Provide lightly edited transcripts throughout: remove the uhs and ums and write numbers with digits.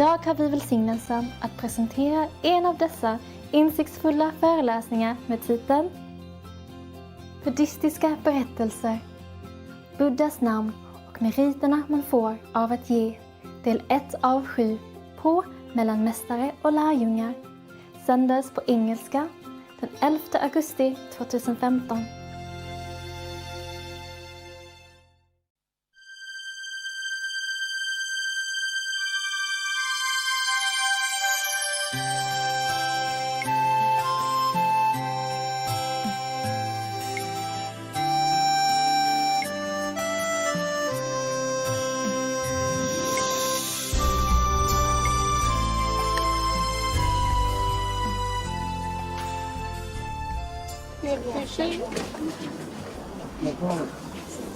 Idag har vi välsignelsen att presentera en av dessa insiktsfulla föreläsningar med titeln Buddhistiska berättelser, Buddhas namn och meriterna man får av att ge, del 1 av 7 på Mellan mästare och lärjungar, sändes på engelska den 11 augusti 2015.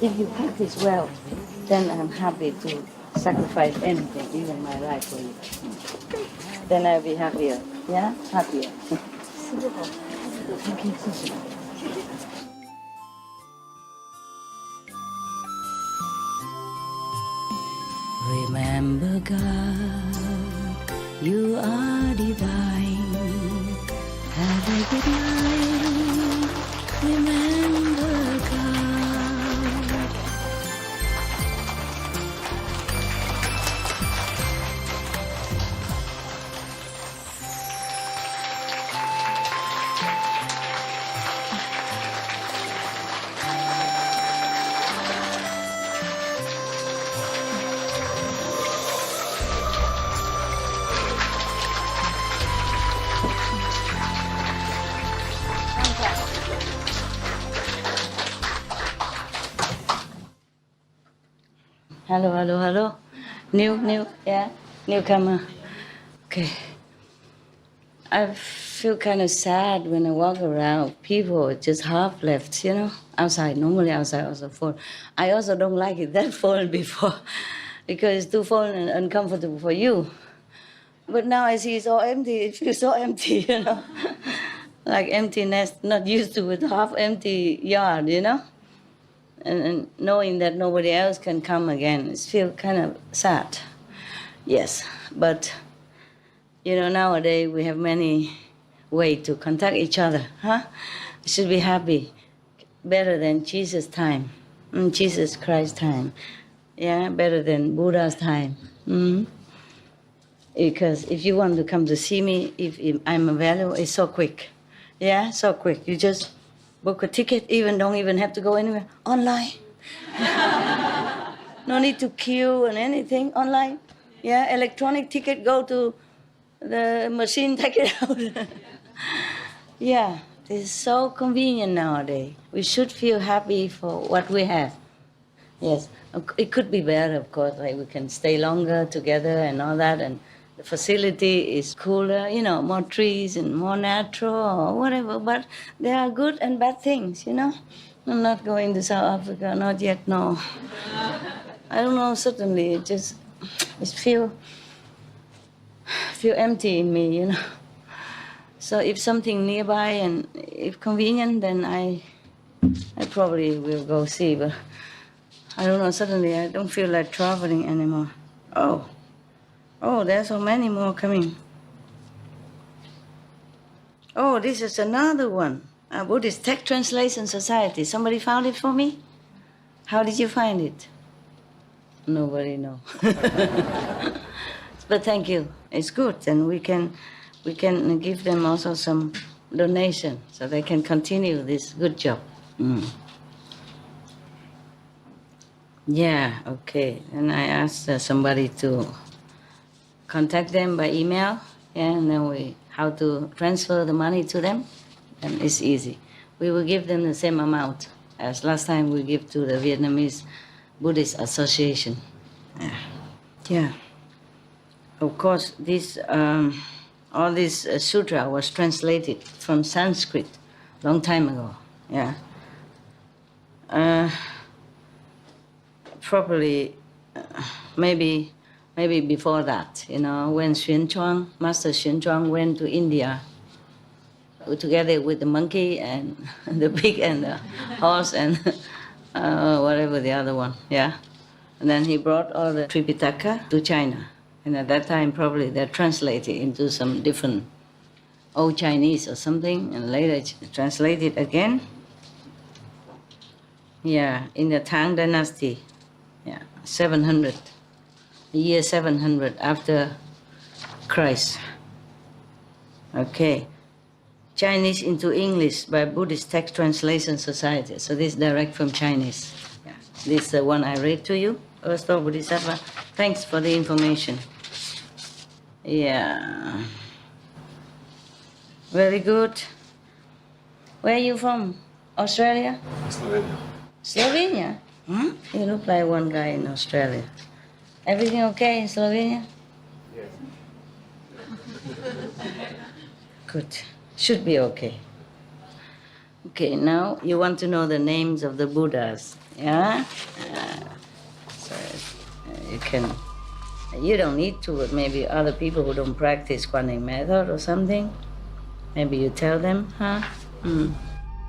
If you practice well, then I'm happy to sacrifice anything, even my life for you. Then I'll be happier. Yeah? Happier. Remember God, you are divine. Have a good night. Remember God. Hello. Newcomer. Okay. I feel kind of sad when I walk around. People are just half left, outside. Normally outside also full. I also don't like it that full before because it's too full and uncomfortable for you. But now I see it's all empty. It feels so empty, like empty nest, not used to with half empty yard, And knowing that nobody else can come again, it feels kind of sad. Yes, but, nowadays we have many ways to contact each other, huh? We should be happy, better than Jesus' time, Jesus Christ's time, yeah, better than Buddha's time. Mm-hmm. Because if you want to come to see me, if I'm available, it's so quick. Yeah, so quick. You just book a ticket, don't even have to go anywhere. Online. No need to queue and anything. Online. Yeah, electronic ticket, go to the machine, take it out. Yeah, it's so convenient nowadays. We should feel happy for what we have. Yes, it could be better, of course, like we can stay longer together and all that, and the facility is cooler, more trees and more natural or whatever, but there are good and bad things, I'm not going to South Africa, not yet, no. I don't know, suddenly it feel empty in me, So if something nearby and if convenient, then I probably will go see, but I don't know, suddenly I don't feel like traveling anymore. Oh, there's so many more coming. Oh, this is another one. Buddhist Text Translation Society. Somebody found it for me? How did you find it? Nobody knows. But thank you. It's good. And we can give them also some donation so they can continue this good job. Yeah, okay. And I asked somebody to contact them by email, and then how to transfer the money to them, and it's easy. We will give them the same amount as last time we give to the Vietnamese Buddhist Association. Yeah. Of course, all this sutra was translated from Sanskrit long time ago. Yeah. Probably, maybe before that, when Master Xuan Chuang went to India together with the monkey and the pig and the horse and whatever the other one, yeah. And then he brought all the Tripitaka to China. And at that time, probably they're translated into some different Old Chinese or something, and later translated again. Yeah, in the Tang Dynasty, yeah, 700, the year 700 after Christ. Okay. Chinese into English by Buddhist Text Translation Society. So this is direct from Chinese. Yeah. This is the one I read to you. Ersto Bodhisattva. Thanks for the information. Yeah. Very good. Where are you from? Australia? Slovenia. Slovenia? Hmm? You look like one guy in Australia. Everything okay in Slovenia? Yes. Good. Should be okay. Okay, now you want to know the names of the Buddhas, yeah? So you can, you don't need to, but maybe other people who don't practice Kuan method or something, maybe you tell them, huh?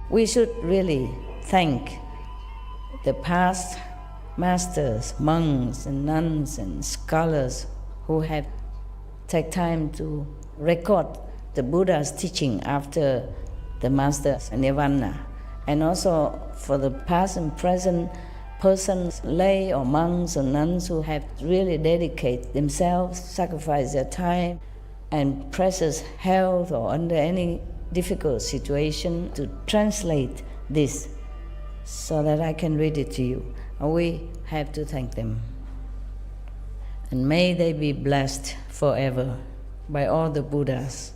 We should really thank the past masters, monks and nuns and scholars who have taken time to record the Buddha's teaching after the master's nirvana, and also for the past and present persons, lay or monks or nuns who have really dedicated themselves, sacrificed their time and precious health or under any difficult situation to translate this so that I can read it to you. And we have to thank them. And may they be blessed forever by all the Buddhas,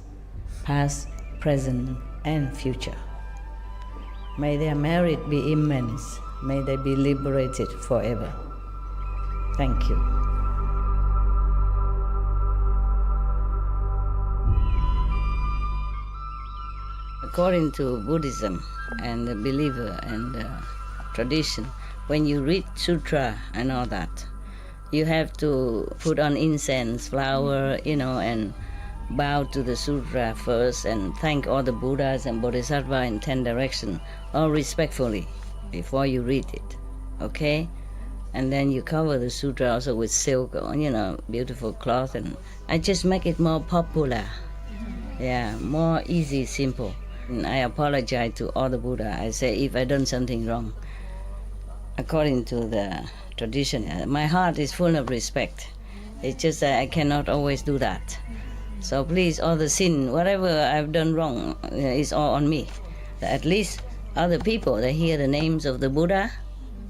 past, present, and future. May their merit be immense. May they be liberated forever. Thank you. According to Buddhism and the believer and the tradition, when you read sutra and all that, you have to put on incense, flower, and bow to the sutra first and thank all the Buddhas and Bodhisattva in 10 directions, all respectfully, before you read it, okay? And then you cover the sutra also with silk or, beautiful cloth, and I just make it more popular. Yeah, more easy, simple. And I apologize to all the Buddha. I say if I done something wrong, according to the tradition, my heart is full of respect. It's just that I cannot always do that. So please, all the sin, whatever I've done wrong, is all on me. At least other people, they hear the names of the Buddha,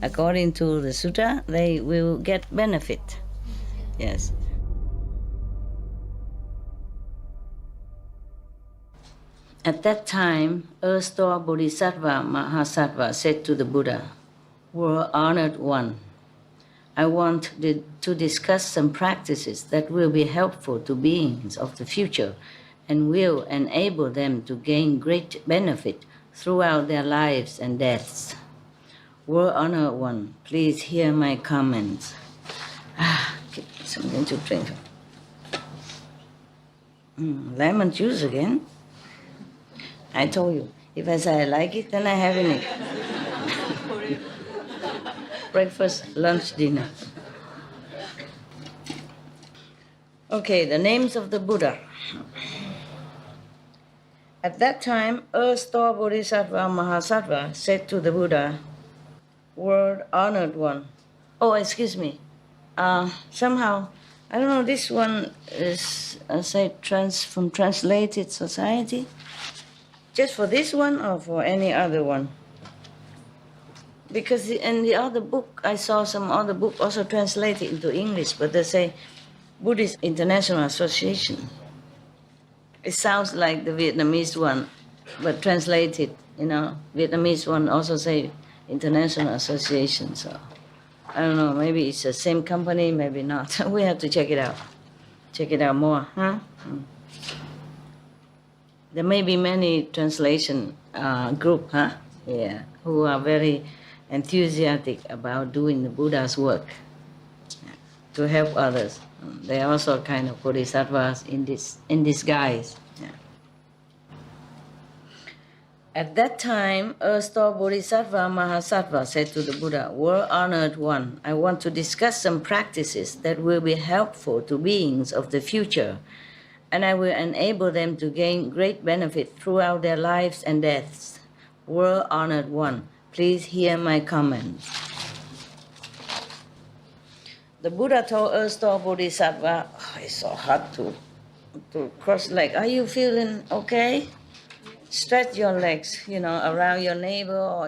according to the sutta, they will get benefit. Yes. At that time, erstwhile Bodhisattva Mahasattva said to the Buddha, "World honored one, I want to discuss some practices that will be helpful to beings of the future and will enable them to gain great benefit throughout their lives and deaths. World honored one, please hear my comments." Get something to drink. Lemon juice again? I told you, if I say I like it, then I have it. Breakfast, lunch, dinner. Okay, the names of the Buddha. At that time, erstwhile Bodhisattva Mahasattva said to the Buddha, "World honored one." Oh, excuse me. Somehow, I don't know, this one is, from Translated Society. Just for this one or for any other one? Because in the other book, I saw some other book also translated into English, but they say Buddhist International Association. It sounds like the Vietnamese one, but translated, Vietnamese one also say International Association. So I don't know, maybe it's the same company, maybe not. We have to check it out. Check it out more, huh? There may be many translation group, huh? Yeah, who are very enthusiastic about doing the Buddha's work to help others. They are also kind of bodhisattvas in disguise. Yeah. At that time, Earth-Star Bodhisattva Mahasattva said to the Buddha, "Well-honored one, I want to discuss some practices that will be helpful to beings of the future, and I will enable them to gain great benefit throughout their lives and deaths. Well-honored one, please hear my comment." The Buddha told Earth-Star Bodhisattva, it's so hard to cross leg. Are you feeling okay? Stretch your legs, around your navel or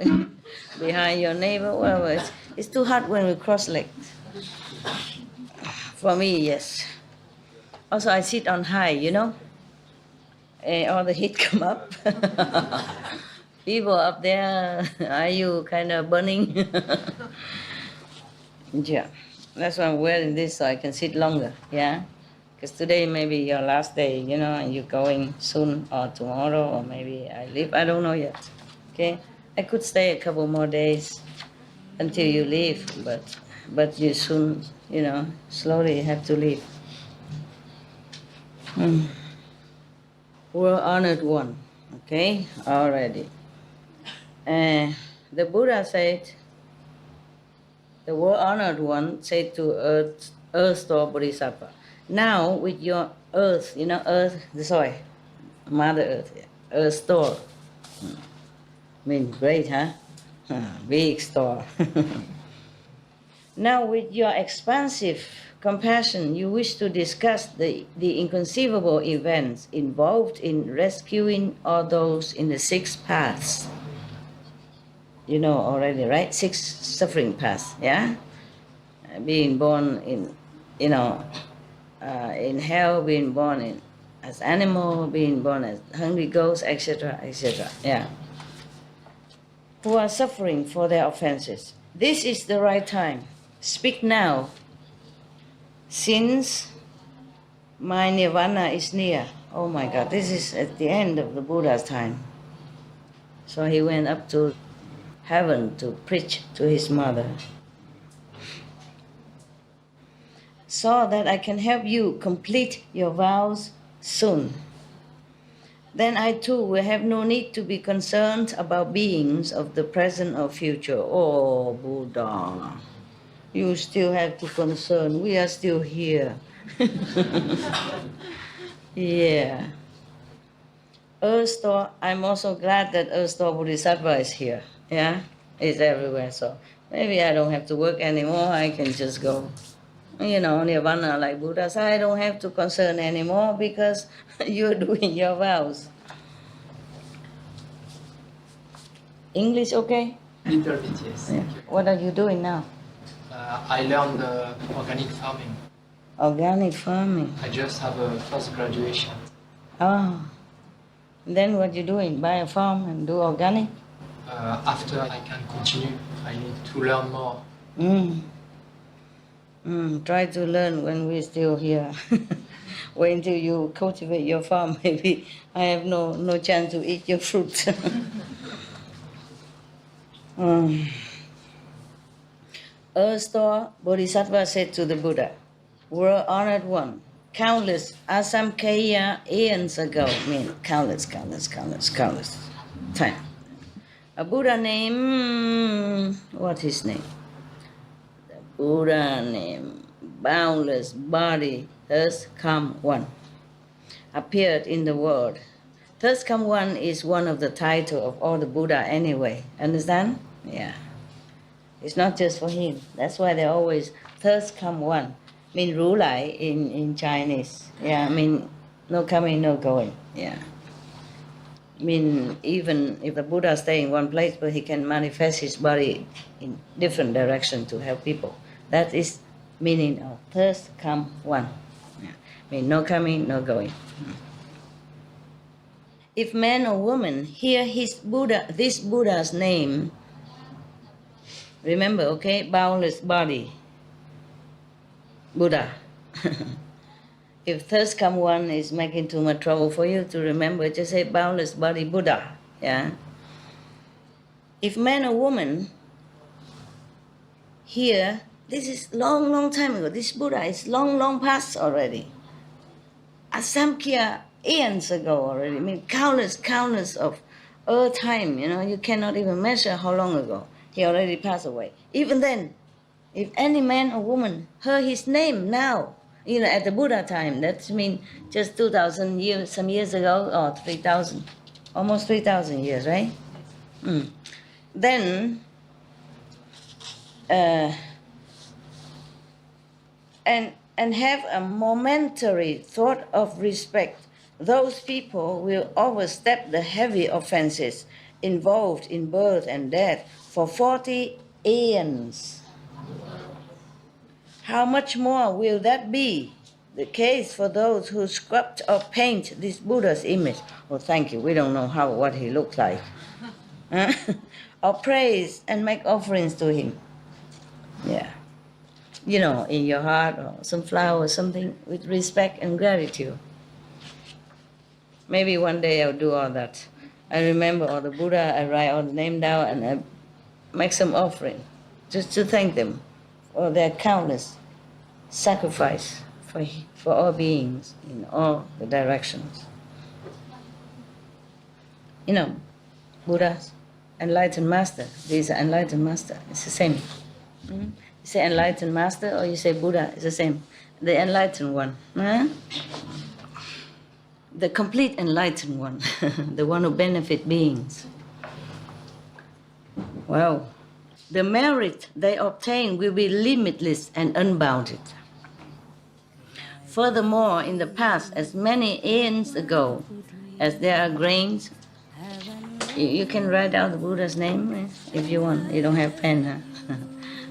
behind your navel, whatever. It's too hard when we cross legs. For me, yes. Also, I sit on high, and all the heat come up. People up there, are you kind of burning? Yeah, that's why I'm wearing this so I can sit longer, yeah? Because today may be your last day, and you're going soon or tomorrow or maybe I leave. I don't know yet, okay? I could stay a couple more days until you leave, but you soon, slowly have to leave. Well-honored one, okay, already. The Buddha said, the well-honored one said to Earth-Star Bodhisattva, now with your earth, earth, the soil, Mother Earth, earth store. Means great, huh? Big store. Now with your expansive compassion, you wish to discuss the inconceivable events involved in rescuing all those in the 6 paths. You know already, right? 6 suffering paths, yeah? Being born in, in hell, being born as animal, being born as hungry ghost, etc., etc., yeah. Who are suffering for their offenses. This is the right time. Speak now, since my nirvana is near. Oh my God, this is at the end of the Buddha's time. So he went up to heaven to preach to his mother. So that I can help you complete your vows soon. Then I too will have no need to be concerned about beings of the present or future. Oh, Buddha, you still have to concern. We are still here. Yeah. Earth-Star, I'm also glad that Earth-Star Bodhisattva is here. Yeah, it's everywhere. So maybe I don't have to work anymore. I can just go. Nirvana, like Buddha said, I don't have to concern anymore because you're doing your vows. English okay? Little bit, yes. Yeah. What are you doing now? I learned organic farming. Organic farming. I just have a first graduation. Oh. Then what you doing? Buy a farm and do organic? After I can continue, I need to learn more. Try to learn when we're still here. Wait until you cultivate your farm. Maybe I have no chance to eat your fruit. Earth-Star Bodhisattva said to the Buddha, well-honored one, countless asamkhya eons ago, countless time. A Buddha named, what's his name? The Buddha named Boundless Body, thus come one, appeared in the world. Thus come one is one of the titles of all the Buddha anyway. Understand? Yeah. It's not just for him. That's why they always thus come one. Mean Ru Lai in Chinese. Yeah, no coming, no going. Yeah. Even if the Buddha stay in one place, but he can manifest his body in different direction to help people. That is meaning of thus come one. Yeah. No coming, no going. If man or woman hear this Buddha's name, remember, okay, boundless body, Buddha. If thirst come one is making too much trouble for you to remember, just say boundless body Buddha. Yeah. If man or woman hear, this is long time ago. This Buddha is long past already. Asamkhya eons ago already. Countless of Earth time, you cannot even measure how long ago. He already passed away. Even then, if any man or woman heard his name now, at the Buddha time, that means just 2,000 years, some years ago, or 3,000, almost 3,000 years, right? Then, and have a momentary thought of respect, those people will overstep the heavy offenses involved in birth and death for 40 aeons. How much more will that be the case for those who sculpt or paint this Buddha's image? Oh, thank you. We don't know what he looked like. Or praise and make offerings to him. Yeah. In your heart, or some flower or something with respect and gratitude. Maybe one day I'll do all that. I remember all the Buddha, I write all the name down and I make some offering just to thank them for their countless sacrifice for all beings in all the directions. Buddhas, enlightened master. These are enlightened master. It's the same. You say enlightened master or you say Buddha, it's the same. The enlightened one. The complete enlightened one. The one who benefit beings. Wow. The merit they obtain will be limitless and unbounded. Furthermore, in the past, as many aeons ago, as there are grains, you can write out the Buddha's name if you want. You don't have pen, huh?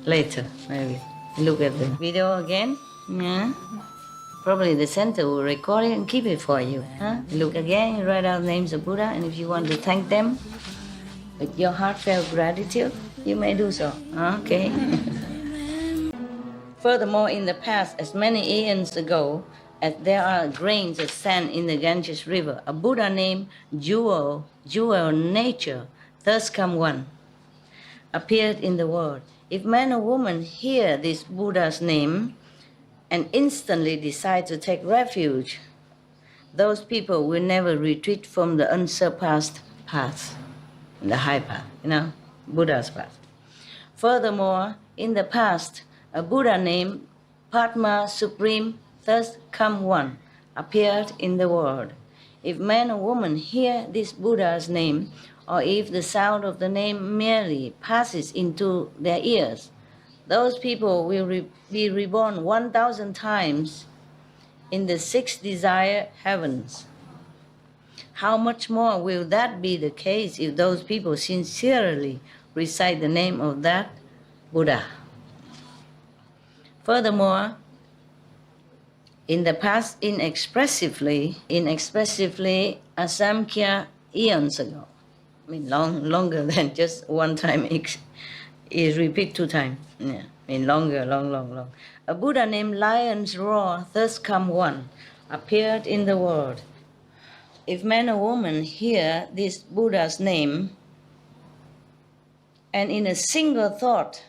Later, maybe. Look at the video again. Yeah. Probably the center will record it and keep it for you. Huh? Look again, write out names of Buddha, and if you want to thank them with your heartfelt gratitude, you may do so. Okay. Furthermore, in the past, as many aeons ago, as there are grains of sand in the Ganges River, a Buddha named Jewel Nature, thus come one, appeared in the world. If man or woman hear this Buddha's name and instantly decide to take refuge, those people will never retreat from the unsurpassed path, the high path, Buddha's path. Furthermore, in the past, a Buddha named Padma Supreme, thus come one, appeared in the world. If man or woman hear this Buddha's name, or if the sound of the name merely passes into their ears, those people will be reborn 1,000 times in the 6 desired heavens. How much more will that be the case if those people sincerely recite the name of that Buddha? Furthermore, in the past, inexpressively Asamkhya eons ago, longer than just one time, is repeat 2 times. Yeah, longer, long. A Buddha named Lion's Roar, thus come one, appeared in the world. If man or woman hear this Buddha's name and in a single thought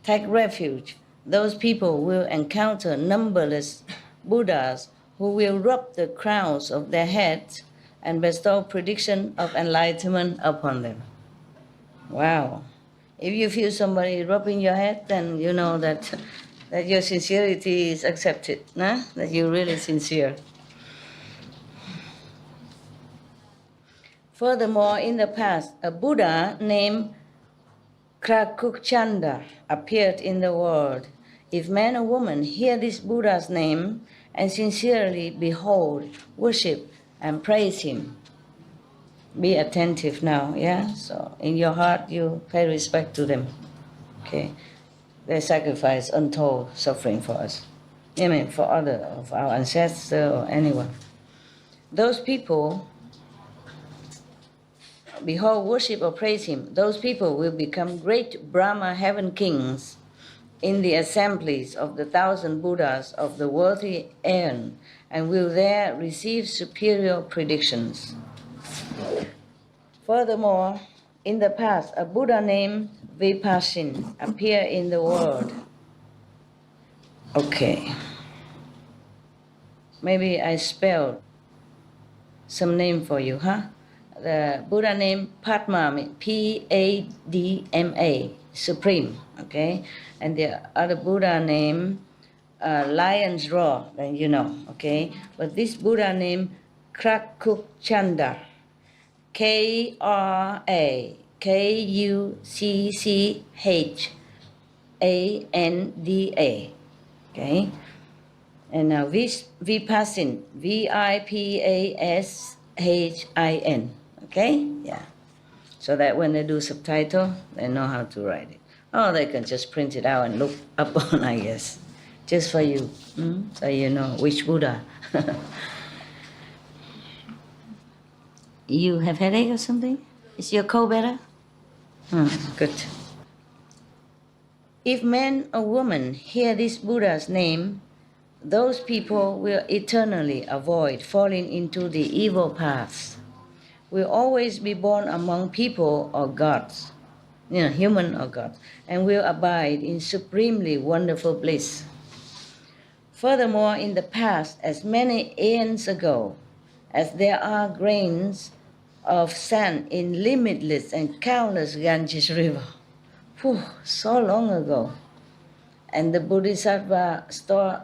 take refuge, those people will encounter numberless Buddhas who will rub the crowns of their heads and bestow prediction of enlightenment upon them. Wow. If you feel somebody rubbing your head, then you know that your sincerity is accepted, nah? That you're really sincere. Furthermore, in the past, a Buddha named Krakukchanda appeared in the world. If man or woman hear this Buddha's name and sincerely behold, worship, and praise him, be attentive now, yeah? So in your heart, you pay respect to them, okay? They sacrifice untold suffering for us. For other of our ancestors or anyone. Those people, behold, worship or praise him, those people will become great Brahma heaven kings in the assemblies of the 1,000 Buddhas of the worthy aeon, and will there receive superior predictions. Furthermore, in the past, a Buddha named Vipassin appeared in the world. Okay. Maybe I spelled some name for you, huh? The Buddha name Padma, Padma, supreme. Okay, and the other Buddha name lion's roar, then you know. Okay, but this Buddha name Krakuchanda, Krakucchanda. Okay, and now Vipassin, Vipashin. Okay, yeah. So that when they do subtitle, they know how to write it. Or they can just print it out and look up on, I guess, just for you, so you know which Buddha. You have headache or something? Is your cold better? Good. If men or women hear this Buddha's name, those people will eternally avoid falling into the evil paths, will always be born among people or gods, human or gods, and will abide in supremely wonderful bliss. Furthermore, in the past, as many aeons ago, as there are grains of sand in limitless and countless Ganges River, so long ago, and the Bodhisattva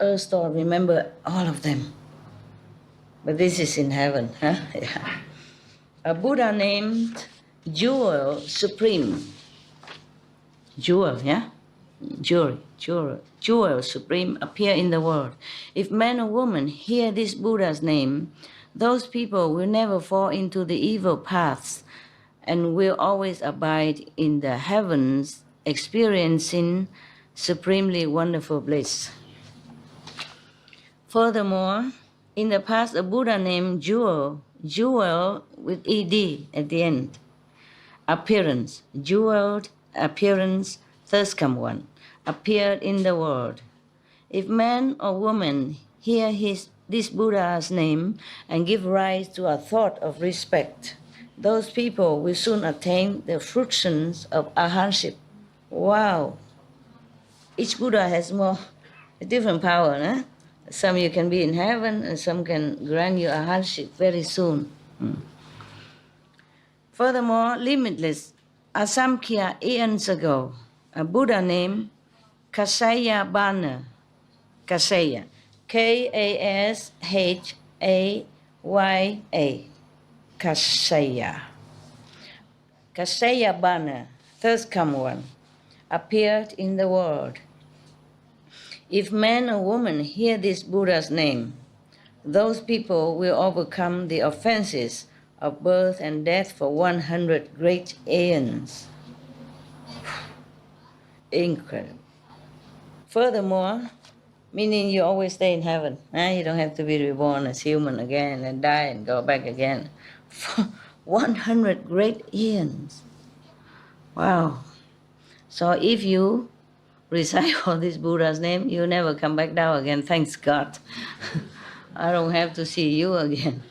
earth store, remember all of them. But this is in heaven, huh? Yeah. A Buddha named Jewel Supreme. Jewel, yeah? Jewel Supreme appear in the world. If man or woman hear this Buddha's name, those people will never fall into the evil paths and will always abide in the heavens, experiencing supremely wonderful bliss. Furthermore, in the past, a Buddha named Jewel with ed at the end, appearance, jeweled appearance, thirst come one, appeared in the world. If man or woman hear this Buddha's name and give rise to a thought of respect, those people will soon attain the fruitions of arhatship. Wow! Each Buddha has a different power, huh? Some you can be in heaven, and some can grant you arhatship very soon. Furthermore, limitless Asamkhya eons ago, a Buddha named Kasaya, Kasaya, Kasaya, Kasaya Bana, thirst come one, appeared in the world. If man or woman hear this Buddha's name, those people will overcome the offenses of birth and death for 100 great aeons. Incredible. Furthermore, meaning you always stay in heaven. You don't have to be reborn as human again and die and go back again. For 100 great aeons. Wow. So if you recite all this Buddha's name, you never come back down again, thanks God. I don't have to see you again.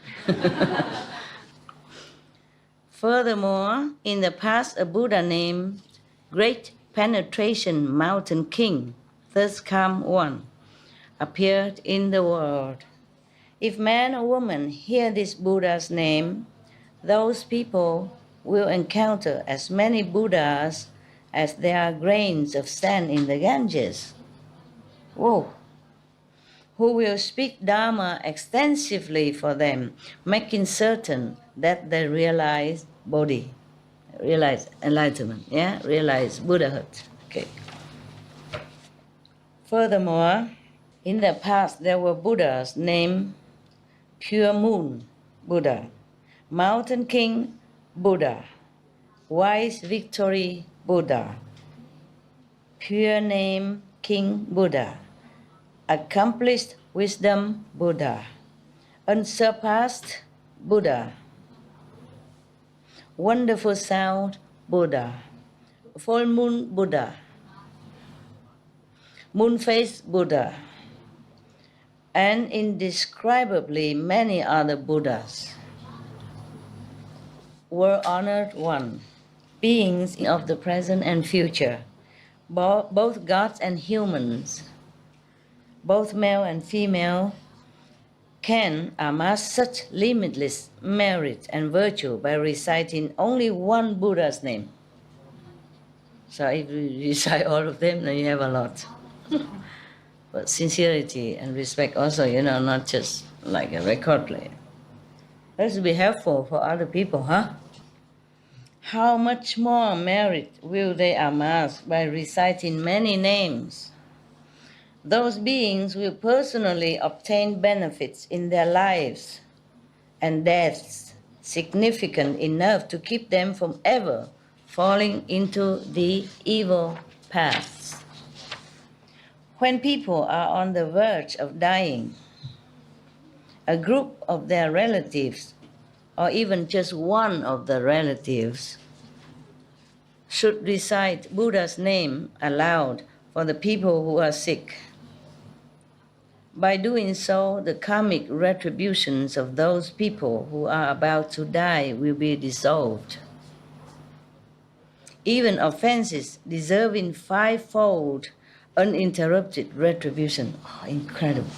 Furthermore, in the past, a Buddha named Great Penetration Mountain King, thus come one, appeared in the world. If man or woman hear this Buddha's name, those people will encounter as many Buddhas as there are grains of sand in the Ganges. Whoa! Who will speak Dharma extensively for them, making certain that they realize Bodhi, realize enlightenment, realize Buddhahood. Okay. Furthermore, in the past there were Buddhas named Pure Moon Buddha, Mountain King Buddha, Wise Victory Buddha, Pure Name King Buddha, Accomplished Wisdom Buddha, Unsurpassed Buddha, Wonderful Sound Buddha, Full Moon Buddha, Moon-faced Buddha, and indescribably many other Buddhas. Were honored one, beings of the present and future, both gods and humans, both male and female, can amass such limitless merit and virtue by reciting only one Buddha's name. So if you recite all of them, then you have a lot. But sincerity and respect also, not just like a record player. Let's be helpful for other people, huh? How much more merit will they amass by reciting many names? Those beings will personally obtain benefits in their lives and deaths significant enough to keep them from ever falling into the evil paths. When people are on the verge of dying, a group of their relatives, or even just one of the relatives, should recite Buddha's name aloud for the people who are sick. By doing so, the karmic retributions of those people who are about to die will be dissolved. Even offenses deserving fivefold uninterrupted retribution. Oh, incredible.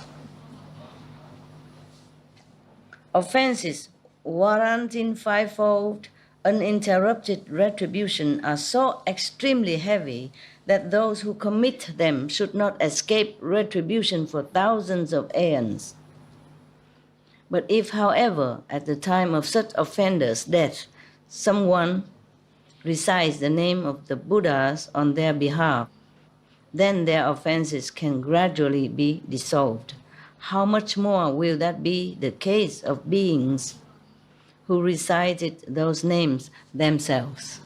Offenses warranting fivefold uninterrupted retribution are so extremely heavy that those who commit them should not escape retribution for thousands of aeons. But if, however, at the time of such offenders' death, someone recites the name of the Buddhas on their behalf, then their offenses can gradually be dissolved. How much more will that be the case of beings who recited those names themselves?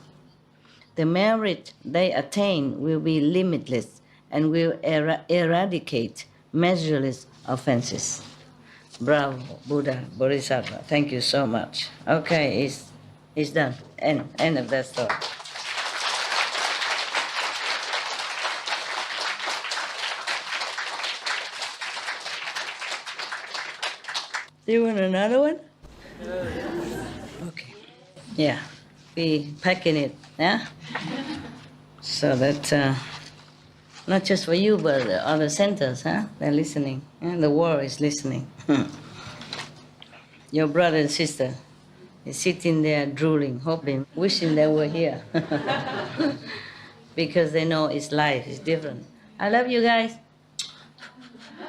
The merit they attain will be limitless and will eradicate measureless offenses. Bravo, Buddha, Bodhisattva. Thank you so much. Okay, it's done. End of that story. Do you want another one? Okay. Yeah, be packing it, yeah? So that not just for you, but the other centers, huh? They're listening. Yeah? The world is listening. Your brother and sister is sitting there drooling, hoping, wishing they were here. Because they know it's life, it's different. I love you guys.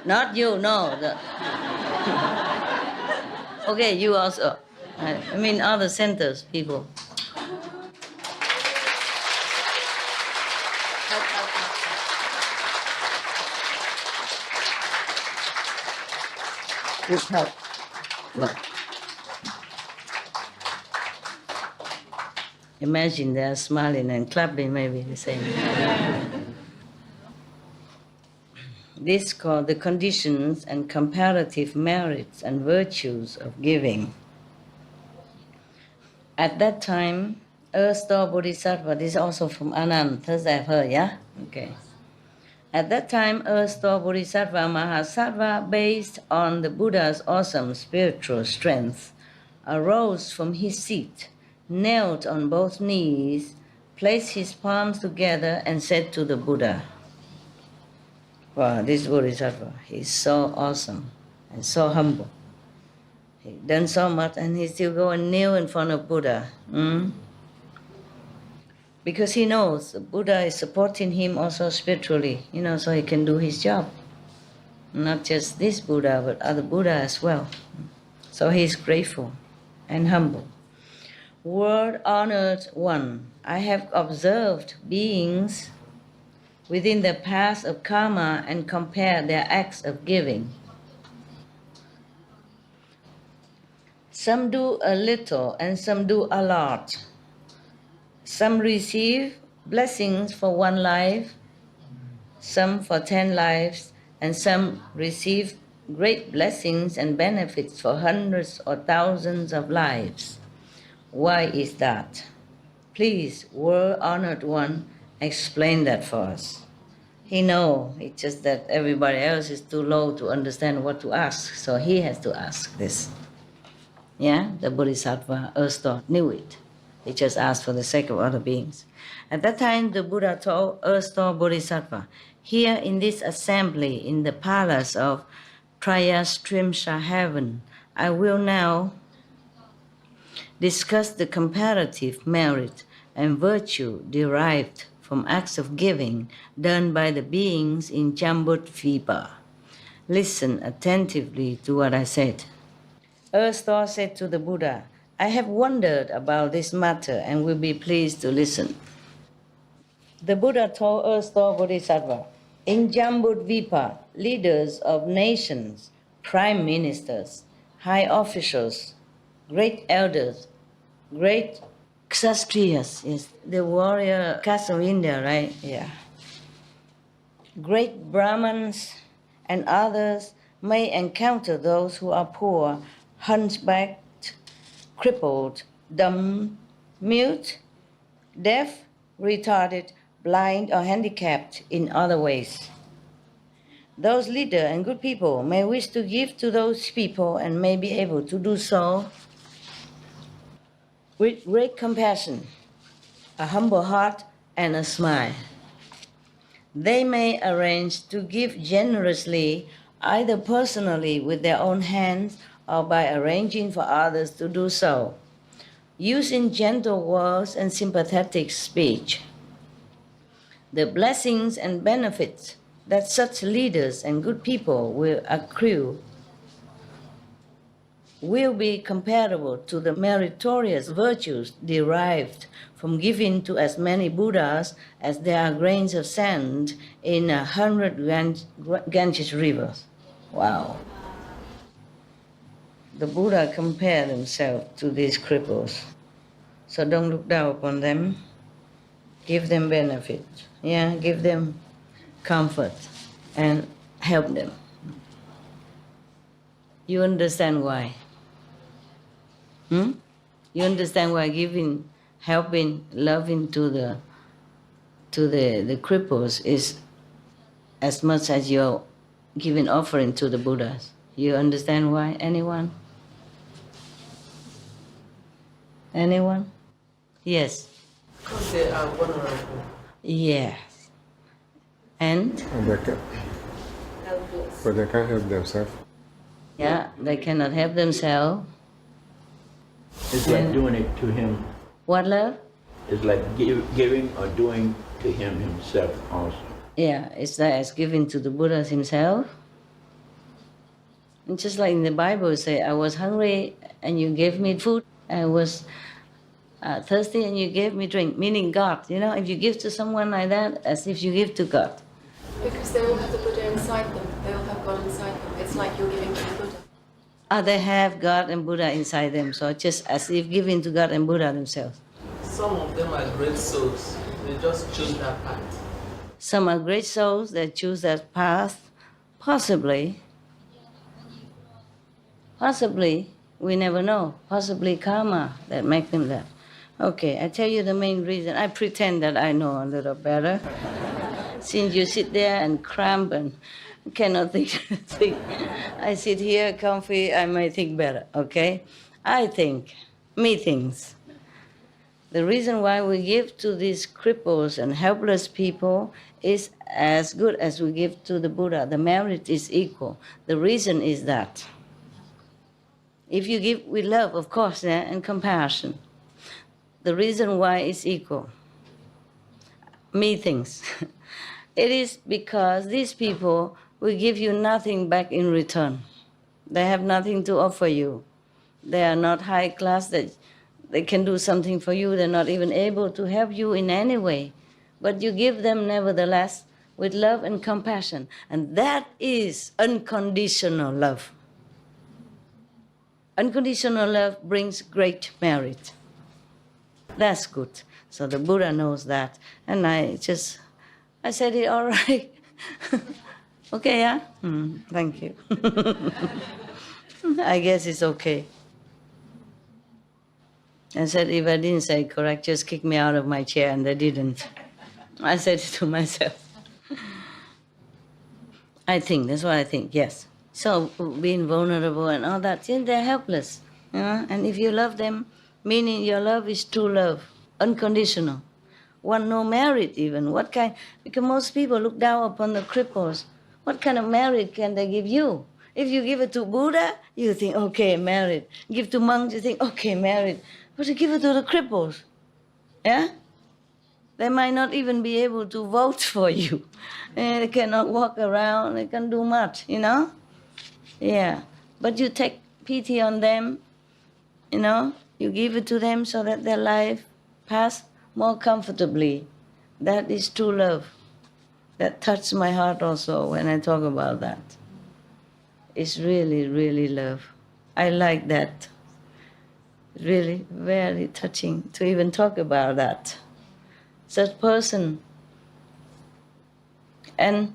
Not you, no. Okay, you also. I mean other centers, people. Good help. Look. Imagine they're smiling and clapping, maybe the same. This is called the conditions and comparative merits and virtues of giving. At that time, Earth-store Bodhisattva, this is also from Anand, Thursday I've heard, yeah? Okay. At that time, Earth-store Bodhisattva Mahasattva, based on the Buddha's awesome spiritual strength, arose from his seat, knelt on both knees, placed his palms together and said to the Buddha, wow, this Bodhisattva, he's so awesome and so humble. He's done so much and he still go and kneel in front of Buddha. Because he knows the Buddha is supporting him also spiritually, so he can do his job. Not just this Buddha, but other Buddha as well. So he's grateful and humble. World-honored one, I have observed beings within the path of karma and compare their acts of giving. Some do a little and some do a lot. Some receive blessings for one life, some for 10 lives, and some receive great blessings and benefits for hundreds or thousands of lives. Why is that? Please, world-honored one, explain that for us. He knows, it's just that everybody else is too low to understand what to ask, so he has to ask this. Yeah, the Bodhisattva Earth-store knew it. He just asked for the sake of other beings. At that time, the Buddha told Earth-store Bodhisattva, here in this assembly in the palace of Triyastrimsha heaven. I will now discuss the comparative merit and virtue derived from acts of giving done by the beings in Jambudvipa. Listen attentively to what I said. Earthstar said to the Buddha, I have wondered about this matter and will be pleased to listen. The Buddha told Earthstar Bodhisattva, in Jambudvipa, leaders of nations, prime ministers, high officials, great elders, great Kshatriyas, yes, the warrior caste of India, right? Yeah. Great Brahmins and others may encounter those who are poor, hunchbacked, crippled, dumb, mute, deaf, retarded, blind, or handicapped in other ways. Those leaders and good people may wish to give to those people and may be able to do so with great compassion, a humble heart, and a smile. They may arrange to give generously, either personally with their own hands or by arranging for others to do so, using gentle words and sympathetic speech. The blessings and benefits that such leaders and good people will accrue will be comparable to the meritorious virtues derived from giving to as many Buddhas as there are grains of sand in 100 Ganges rivers. Wow. The Buddha compared himself to these cripples. So don't look down upon them. Give them benefit. Yeah, give them comfort and help them. You understand why? You understand why giving, helping, loving to the cripples is as much as you're giving offering to the Buddhas. You understand why? Anyone? Anyone? Yes. Because they are vulnerable. Yes. And But they can't help themselves. yeah, they cannot help themselves. It's like doing it to him. What, love? It's like giving or doing to him himself also. Yeah, it's like as giving to the Buddha himself. And just like in the Bible, say, I was hungry and you gave me food. I was thirsty and you gave me drink, meaning God. You know, if you give to someone like that, as if you give to God. Because they all have the Buddha inside them. They all have God inside them. It's like you're giving to the Buddha. They have God and Buddha inside them, so just as if giving to God and Buddha themselves. Some of them are great souls. They just choose that path. Some are great souls that choose that path. Possibly, we never know. Possibly karma that make them that. Okay, I tell you the main reason. I pretend that I know a little better. Since you sit there and cramp and cannot think. I sit here comfy, I might think better, okay? Methinks. The reason why we give to these cripples and helpless people is as good as we give to the Buddha. The merit is equal. The reason is that if you give with love, of course, and compassion, the reason why it's equal. Methinks. It is because these people will give you nothing back in return. They have nothing to offer you. They are not high class that they can do something for you. They're not even able to help you in any way. But you give them nevertheless with love and compassion. And that is unconditional love. Unconditional love brings great merit. That's good. So the Buddha knows that. And I said it all right. Okay, yeah? Thank you. I guess it's okay. I said, if I didn't say correct, just kick me out of my chair, and they didn't. I said it to myself. That's what I think, yes. So being vulnerable and all that, they're helpless. You know? And if you love them, meaning your love is true love, unconditional. Want no merit even. What kind? Because most people look down upon the cripples. What kind of merit can they give you? If you give it to Buddha, you think, okay, married. Give to monks, you think, okay, married. But you give it to the cripples, yeah? They might not even be able to vote for you. And they cannot walk around, they can't do much, you know? Yeah. But you take pity on them, you know? You give it to them so that their life pass more comfortably. That is true love. That touched my heart also when I talk about that. It's really, really love. I like that. Really very touching to even talk about that. Such person. And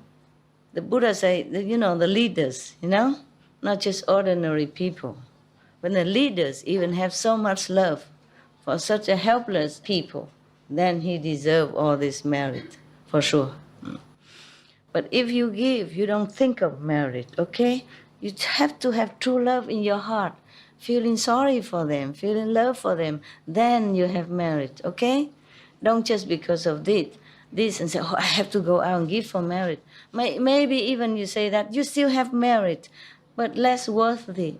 the Buddha say, you know, the leaders, you know, not just ordinary people. When the leaders even have so much love for such a helpless people, then he deserves all this merit, for sure. But if you give, you don't think of merit, okay? You have to have true love in your heart, feeling sorry for them, feeling love for them, then you have merit, okay? Don't just because of this and say, oh, I have to go out and give for merit. Maybe even you say that, you still have merit, but less worthy,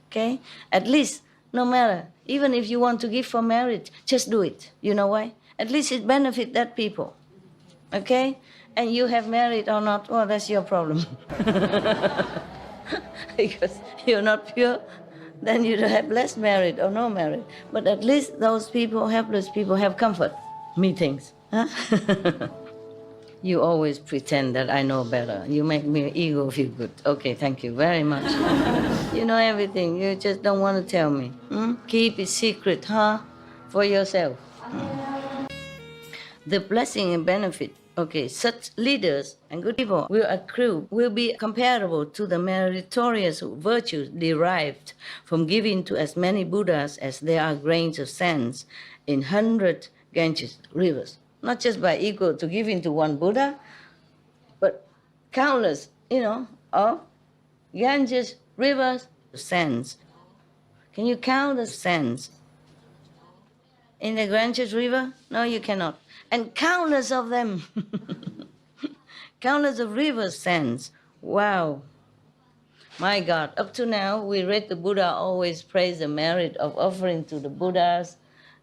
okay? At least, no matter, even if you want to give for merit, just do it. You know why? At least it benefits that people, okay? And you have merit or not, well, that's your problem. Because you're not pure, then you have less merit or no merit. But at least those people, helpless people, have comfort. Meetings. Huh? You always pretend that I know better. You make me ego feel good. Okay, thank you very much. You know everything. You just don't want to tell me. Keep it secret, huh? For yourself. The blessing and benefit, okay, such leaders and good people will accrue, will be comparable to the meritorious virtues derived from giving to as many Buddhas as there are grains of sand in 100 Ganges rivers. Not just by equal to giving to one Buddha, but countless, you know, of Ganges rivers, sands. Can you count the sands in the Ganges river? No, you cannot. And countless of them, countless of river sands. Wow. My God, up to now, we read the Buddha always praise the merit of offering to the Buddhas,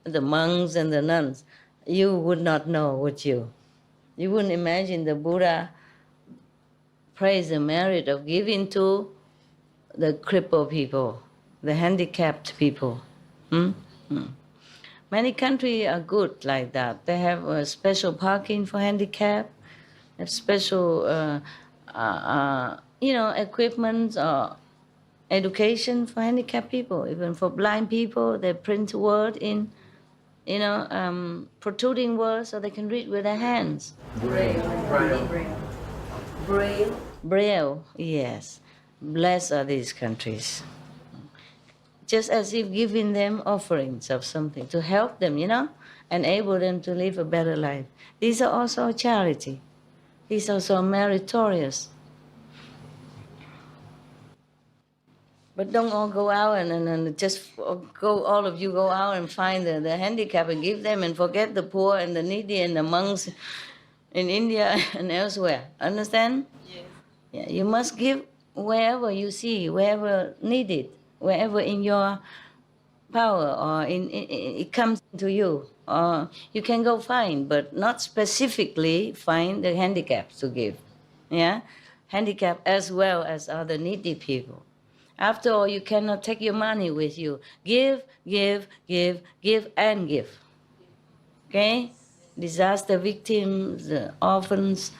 the monks and the nuns. You would not know, would you? You wouldn't imagine the Buddha praise the merit of giving to the crippled people, the handicapped people. Many countries are good like that. They have special parking for handicapped, have special, equipment or education for handicapped people. Even for blind people, they print word in, protruding words so they can read with their hands. Braille, yes. Blessed are these countries. Just as if giving them offerings of something to help them, enable them to live a better life. These are also charity. These are also meritorious. But don't all go out and just go, all of you go out and find the handicapped and give them and forget the poor and the needy and the monks in India and elsewhere. Understand? Yes. Yeah, you must give wherever you see, wherever needed, wherever in your power or it comes to you. Or you can go find, but not specifically find the handicapped to give. Yeah? Handicapped as well as other needy people. After all, you cannot take your money with you. Give, give, give, give, and give. Okay? Disaster victims, the orphans,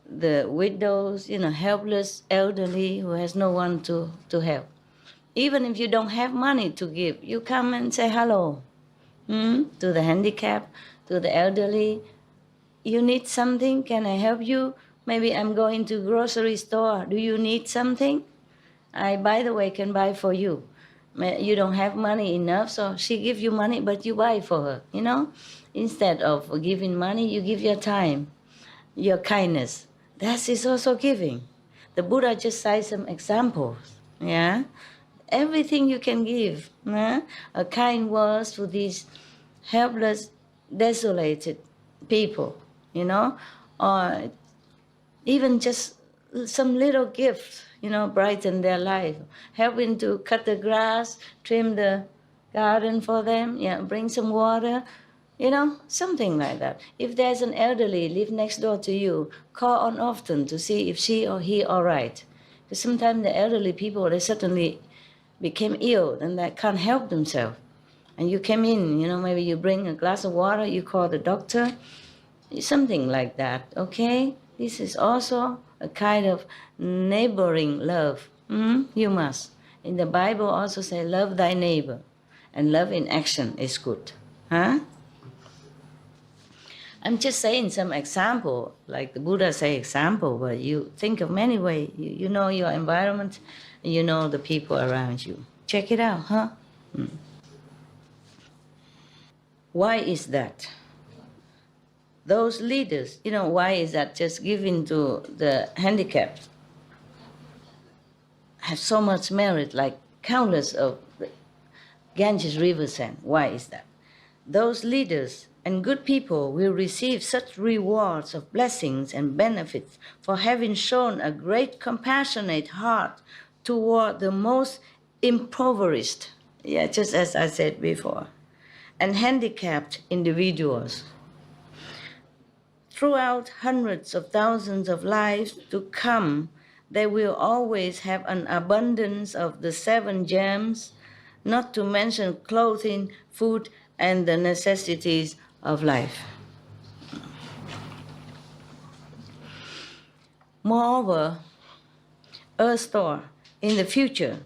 the widows, helpless, elderly, who has no one to help. Even if you don't have money to give, you come and say hello to the handicapped, to the elderly. You need something? Can I help you? Maybe I'm going to grocery store. Do you need something? I, by the way, can buy for you. You don't have money enough, so she gives you money, but you buy for her, Instead of giving money, you give your time, your kindness. That is also giving. The Buddha just cites some examples, yeah? Everything you can give, a kind word to these helpless, desolated people, or even just some little gift, brighten their life. Helping to cut the grass, trim the garden for them, bring some water, something like that. If there's an elderly live next door to you, call on often to see if she or he all right. Because sometimes the elderly people, they suddenly became ill and they can't help themselves. And you came in, maybe you bring a glass of water, you call the doctor, something like that, okay? This is also a kind of neighboring love. You must. In the Bible also say, love thy neighbor. And love in action is good. Huh? I'm just saying some example, like the Buddha say example, but you think of many ways. You know your environment, and you know the people around you. Check it out, huh? Why is that? Those leaders, why is that? Just giving to the handicapped have so much merit, like countless of the Ganges river sand. Why is that? Those leaders and good people will receive such rewards of blessings and benefits for having shown a great compassionate heart toward the most impoverished, just as I said before, and handicapped individuals. Throughout hundreds of thousands of lives to come, they will always have an abundance of the 7 gems, not to mention clothing, food, and the necessities of life. Moreover, Earth Store, in the future,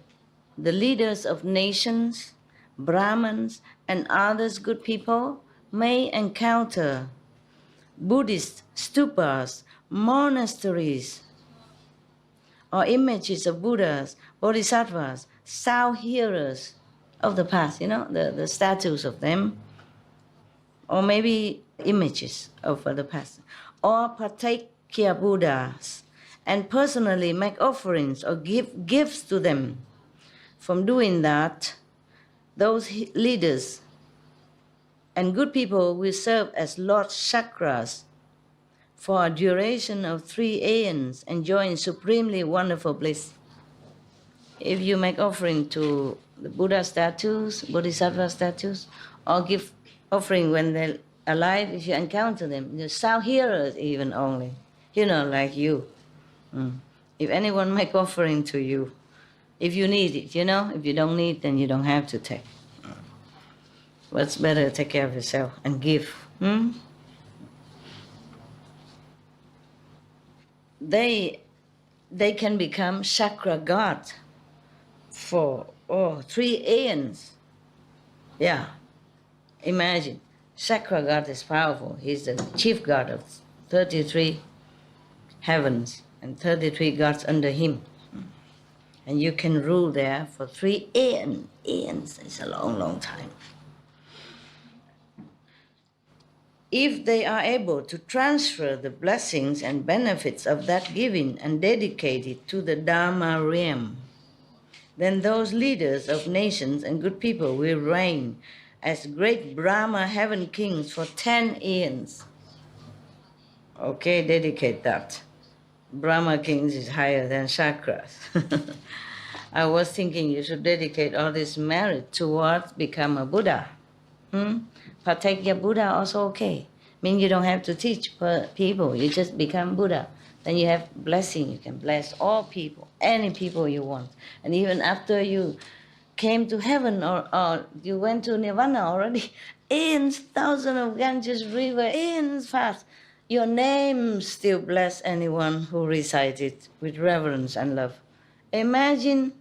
the leaders of nations, Brahmins, and others good people may encounter Buddhist stupas, monasteries, or images of Buddhas, Bodhisattvas, sound hearers of the past, the statues of them, or maybe images of the past, or Patakya Buddhas, and personally make offerings or give gifts to them. From doing that, those leaders and good people will serve as Lord Chakras for a duration of 3 aeons, enjoying supremely wonderful bliss. If you make offering to the Buddha statues, Bodhisattva statues, or give offering when they're alive, if you encounter them, the sound hearers even only, like you. If anyone make offering to you, if you need it, if you don't need, then you don't have to take. But it's better to take care of yourself and give. They can become chakra god for 3 aeons. Yeah, imagine. Chakra god is powerful. He's the chief god of 33 heavens and 33 gods under him. And you can rule there for 3 aeons. Aeons is a long, long time. If they are able to transfer the blessings and benefits of that giving and dedicate it to the Dharma realm, then those leaders of nations and good people will reign as great Brahma heaven kings for 10 aeons. Okay, dedicate that. Brahma kings is higher than chakras. I was thinking you should dedicate all this merit towards become a Buddha. Patakya Buddha also okay. Mean you don't have to teach people, you just become Buddha. Then you have blessing, you can bless all people, any people you want. And even after you came to heaven or you went to Nirvana already, aeons, thousands of Ganges river, aeons fast, your name still bless anyone who recites it with reverence and love. Imagine,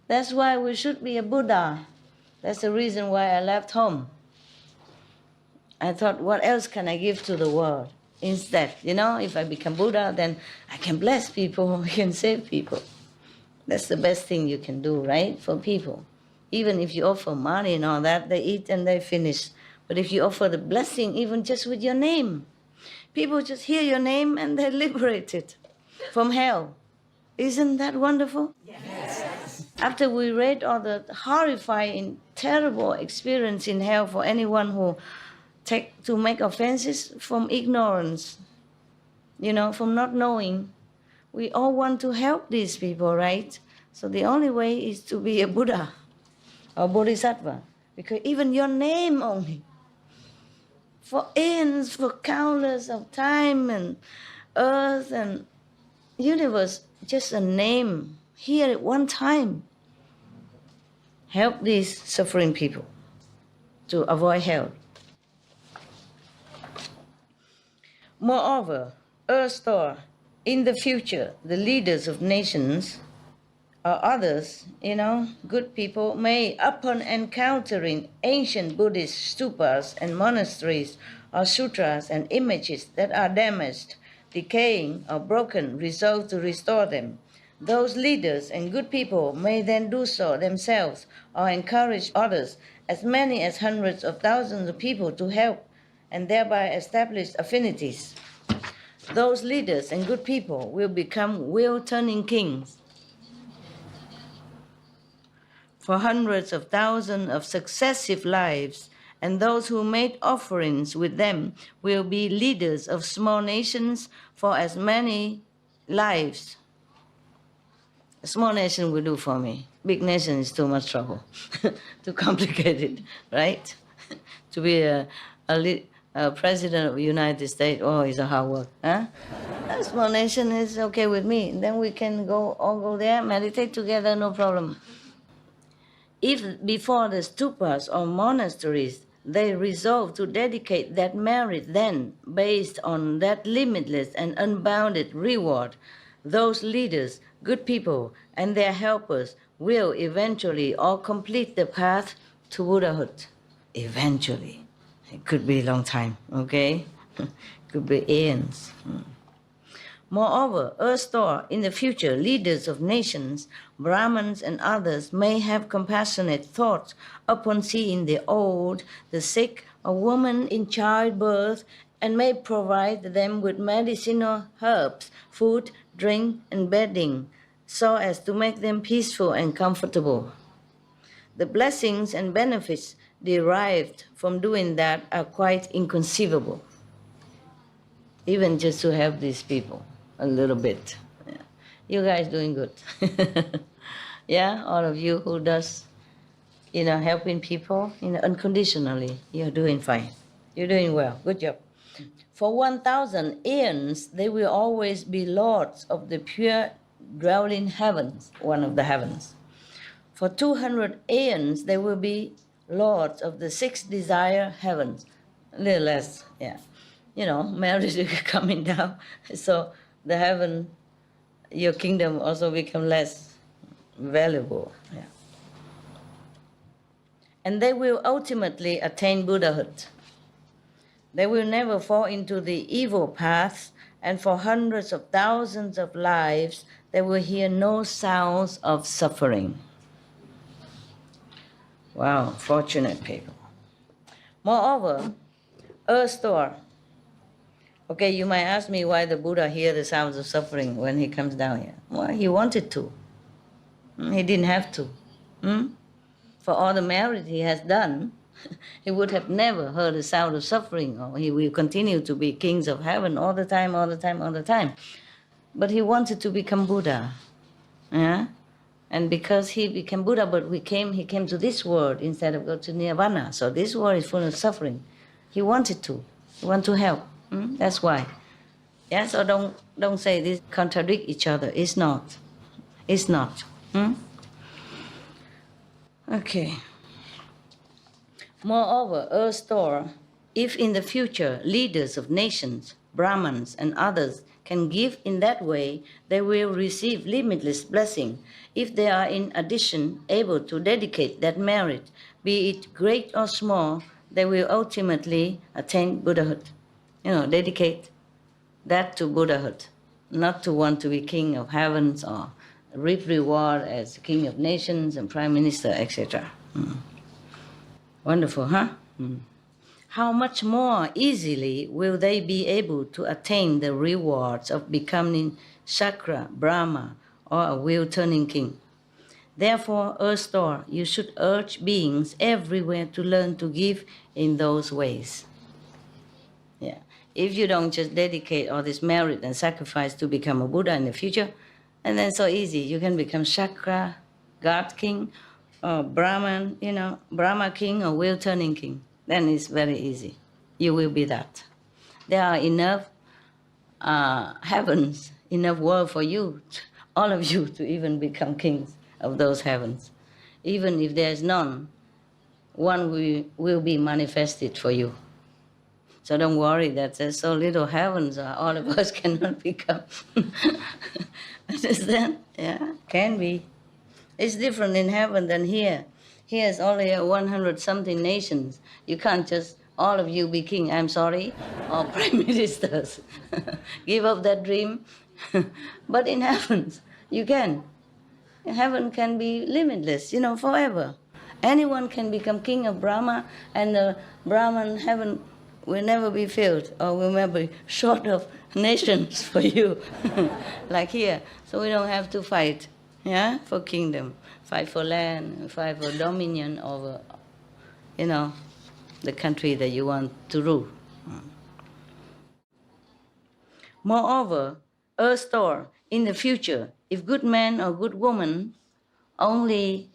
that's why we should be a Buddha. That's the reason why I left home. I thought, what else can I give to the world? Instead, if I become Buddha, then I can bless people, I can save people. That's the best thing you can do, right, for people. Even if you offer money and all that, they eat and they finish. But if you offer the blessing, even just with your name, people just hear your name and they're liberated from hell. Isn't that wonderful? Yes. After we read all the horrifying, terrible experience in hell for anyone who make offenses from ignorance, from not knowing, We all want to help these people, right? So the only way is to be a Buddha or Bodhisattva. Because even your name only, for eons, for countless of time and earth and universe, just a name here at one time, help these suffering people to avoid hell. Moreover, Earth-Store, in the future, the leaders of nations or others, good people may, upon encountering ancient Buddhist stupas and monasteries or sutras and images that are damaged, decaying, or broken, resolve to restore them. Those leaders and good people may then do so themselves or encourage others, as many as hundreds of thousands of people, to help and thereby establish affinities. Those leaders and good people will become wheel-turning kings for hundreds of thousands of successive lives, and those who made offerings with them will be leaders of small nations for as many lives. A small nation will do for me. Big nation is too much trouble, too complicated, right? To be a president of the United States, it's a hard work. Huh? A small nation is okay with me. Then we can all go there, meditate together, no problem. If before the stupas or monasteries they resolve to dedicate that merit, then, based on that limitless and unbounded reward, those leaders, good people, and their helpers will eventually all complete the path to Buddhahood. Eventually. It could be a long time, okay? Could be eons. Moreover, Earth-Store, in the future, leaders of nations, Brahmins and others may have compassionate thoughts upon seeing the old, the sick, or women in childbirth, and may provide them with medicinal herbs, food, drink, and bedding, so as to make them peaceful and comfortable. The blessings and benefits derived from doing that are quite inconceivable. Even just to help these people a little bit. Yeah. You guys doing good. Yeah, all of you who does, helping people, unconditionally, you're doing fine. You're doing well. Good job. For 1,000 eons, they will always be lords of the pure dwelling heavens, one of the heavens. For 200 eons, they will be lords of the 6 desire heavens. A little less, yeah. Marriage is coming down, so the heaven, your kingdom also become less valuable. Yeah. And they will ultimately attain Buddhahood. They will never fall into the evil paths, and for hundreds of thousands of lives, they will hear no sounds of suffering. Wow, fortunate people. Moreover, Earth-Store. Okay, you might ask me why the Buddha hear the sounds of suffering when he comes down here. Well, he wanted to. He didn't have to. For all the merit he has done, he would have never heard the sound of suffering, or he will continue to be kings of heaven all the time, all the time, all the time. But he wanted to become Buddha. Yeah? And because he became Buddha, but he came to this world instead of go to Nirvana. So this world is full of suffering. He wanted to. He wanted to help. That's why. Yeah, so don't say this contradict each other. It's not. It's not. Okay. Moreover, Earth-Store, if in the future leaders of nations, Brahmins and others can give in that way, they will receive limitless blessing. If they are in addition able to dedicate that merit, be it great or small, they will ultimately attain Buddhahood. Dedicate that to Buddhahood, not to want to be king of heavens or reap reward as king of nations and prime minister, etc. Wonderful, huh? How much more easily will they be able to attain the rewards of becoming Shakra, Brahma, or a wheel-turning king? Therefore, Earth-Store, you should urge beings everywhere to learn to give in those ways. Yeah. if you don't just dedicate all this merit and sacrifice to become a Buddha in the future, and then so easy, you can become Chakra, God King, or Brahman, Brahma King or wheel turning king. Then it's very easy. You will be that. There are enough heavens, enough world for you, all of you, to even become kings of those heavens. Even if there's none, one will be manifested for you. So don't worry that there's so little heavens, all of us cannot become. Understand? Yeah, can be. It's different in heaven than here. Here is only 100-something nations. You can't just, all of you be king, I'm sorry, or prime ministers. Give up that dream. But in heavens, you can. Heaven can be limitless, forever. Anyone can become king of Brahma, and the Brahman heaven will never be filled, or will never be short of nations for you, like here. So we don't have to fight, for kingdom, fight for land, fight for dominion over, the country that you want to rule. Moreover, earth store in the future, if good man or good woman only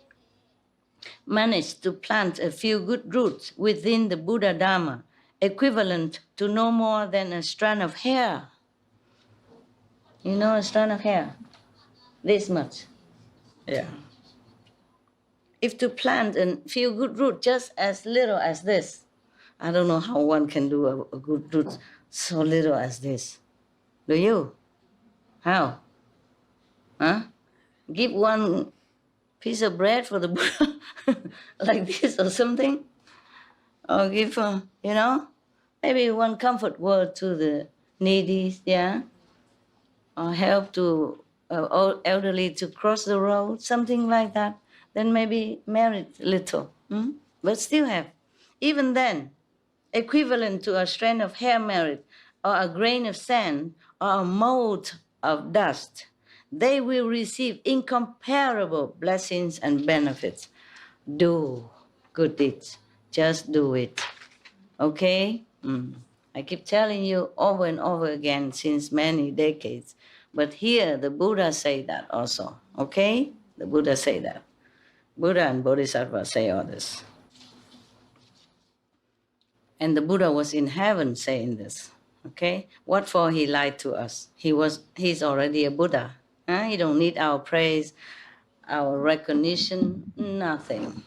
manage to plant a few good roots within the Buddha Dharma, equivalent to no more than a strand of hair. You know a strand of hair? This much. Yeah. If to plant a few good roots just as little as this, I don't know how one can do a good root so little as this. Do you? How? Huh? Give one piece of bread for the Buddha, like this or something? Or give, maybe one comfort word to the needy, or help to elderly to cross the road, something like that. Then maybe merit little, but still have. Even then, equivalent to a strand of hair merit, or a grain of sand, or a mote of dust, they will receive incomparable blessings and benefits. Do good deeds. Just do it. Okay? I keep telling you over and over again since many decades. But here the Buddha say that also. Okay? The Buddha say that. Buddha and Bodhisattva say all this. And the Buddha was in heaven saying this. Okay? What for he lied to us? He's already a Buddha. He don't need our praise, our recognition, nothing.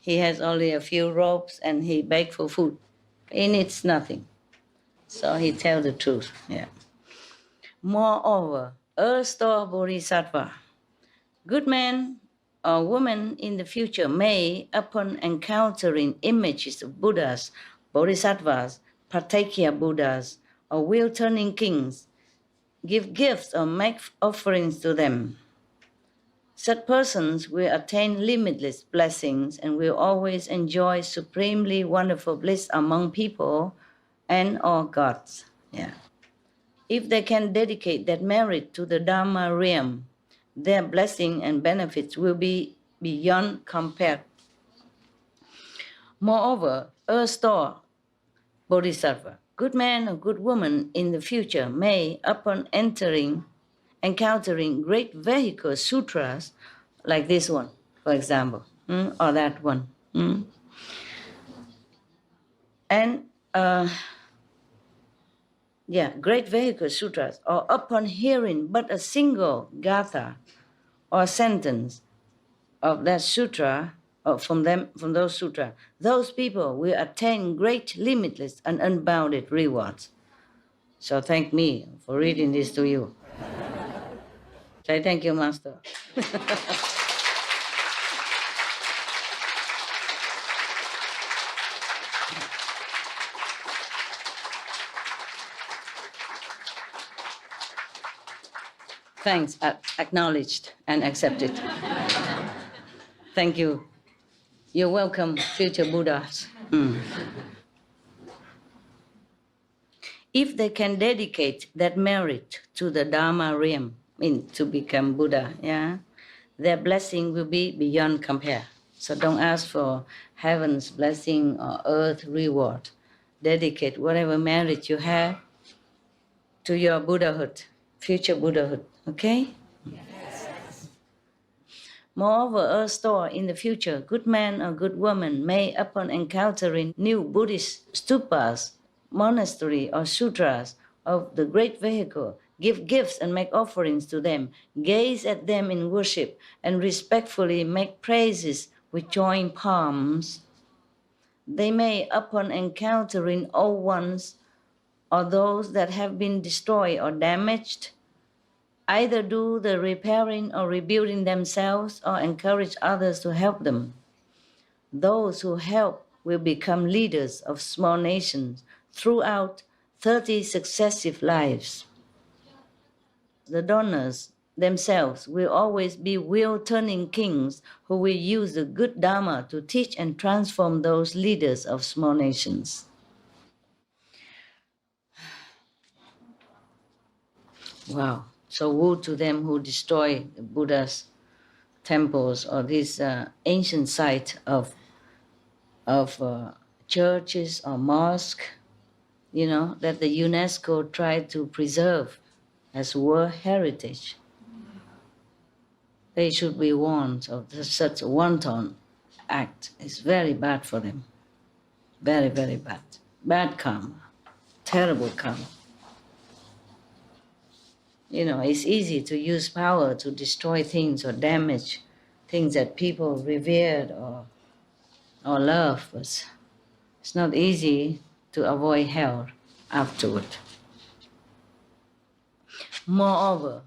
He has only a few robes and he begged for food. He needs nothing. So he tells the truth. Yeah. Moreover, earth store Bodhisattva, good man or woman in the future may, upon encountering images of Buddhas, Bodhisattvas, Pratyekya Buddhas, or wheel-turning kings, give gifts or make offerings to them. Such persons will attain limitless blessings and will always enjoy supremely wonderful bliss among people and all gods. Yeah. If they can dedicate that merit to the Dharma realm, their blessing and benefits will be beyond compare. Moreover, earth store Bodhisattva, good man or good woman in the future may, upon encountering great vehicle sutras, like this one, for example, or that one, and great vehicle sutras, or upon hearing but a single gatha or sentence of that sutra, or from those sutras, those people will attain great, limitless, and unbounded rewards. So thank me for reading this to you. Say thank you, Master. Thanks, acknowledged and accepted. Thank you. You're welcome, future Buddhas. If they can dedicate that merit to the Dharma realm, to become Buddha, their blessing will be beyond compare. So don't ask for heaven's blessing or earth reward. dedicate whatever merit you have to your Buddhahood, future Buddhahood, okay? Yes. Moreover, Earth Store, in the future, good man or good woman may, upon encountering new Buddhist stupas, monastery or sutras of the great vehicle, give gifts and make offerings to them, gaze at them in worship, and respectfully make praises with joined palms. They may, upon encountering old ones or those that have been destroyed or damaged, either do the repairing or rebuilding themselves or encourage others to help them. Those who help will become leaders of small nations throughout 30 successive lives. The donors themselves will always be wheel-turning kings who will use the good Dharma to teach and transform those leaders of small nations. Wow. So woe to them who destroy Buddha's temples or this ancient site of churches or mosque, that the UNESCO tried to preserve as World Heritage. They should be warned of such a wanton act. It's very bad for them. Very, very bad. Bad karma. Terrible karma. It's easy to use power to destroy things or damage things that people revered or love, but it's not easy to avoid hell afterward. Moreover,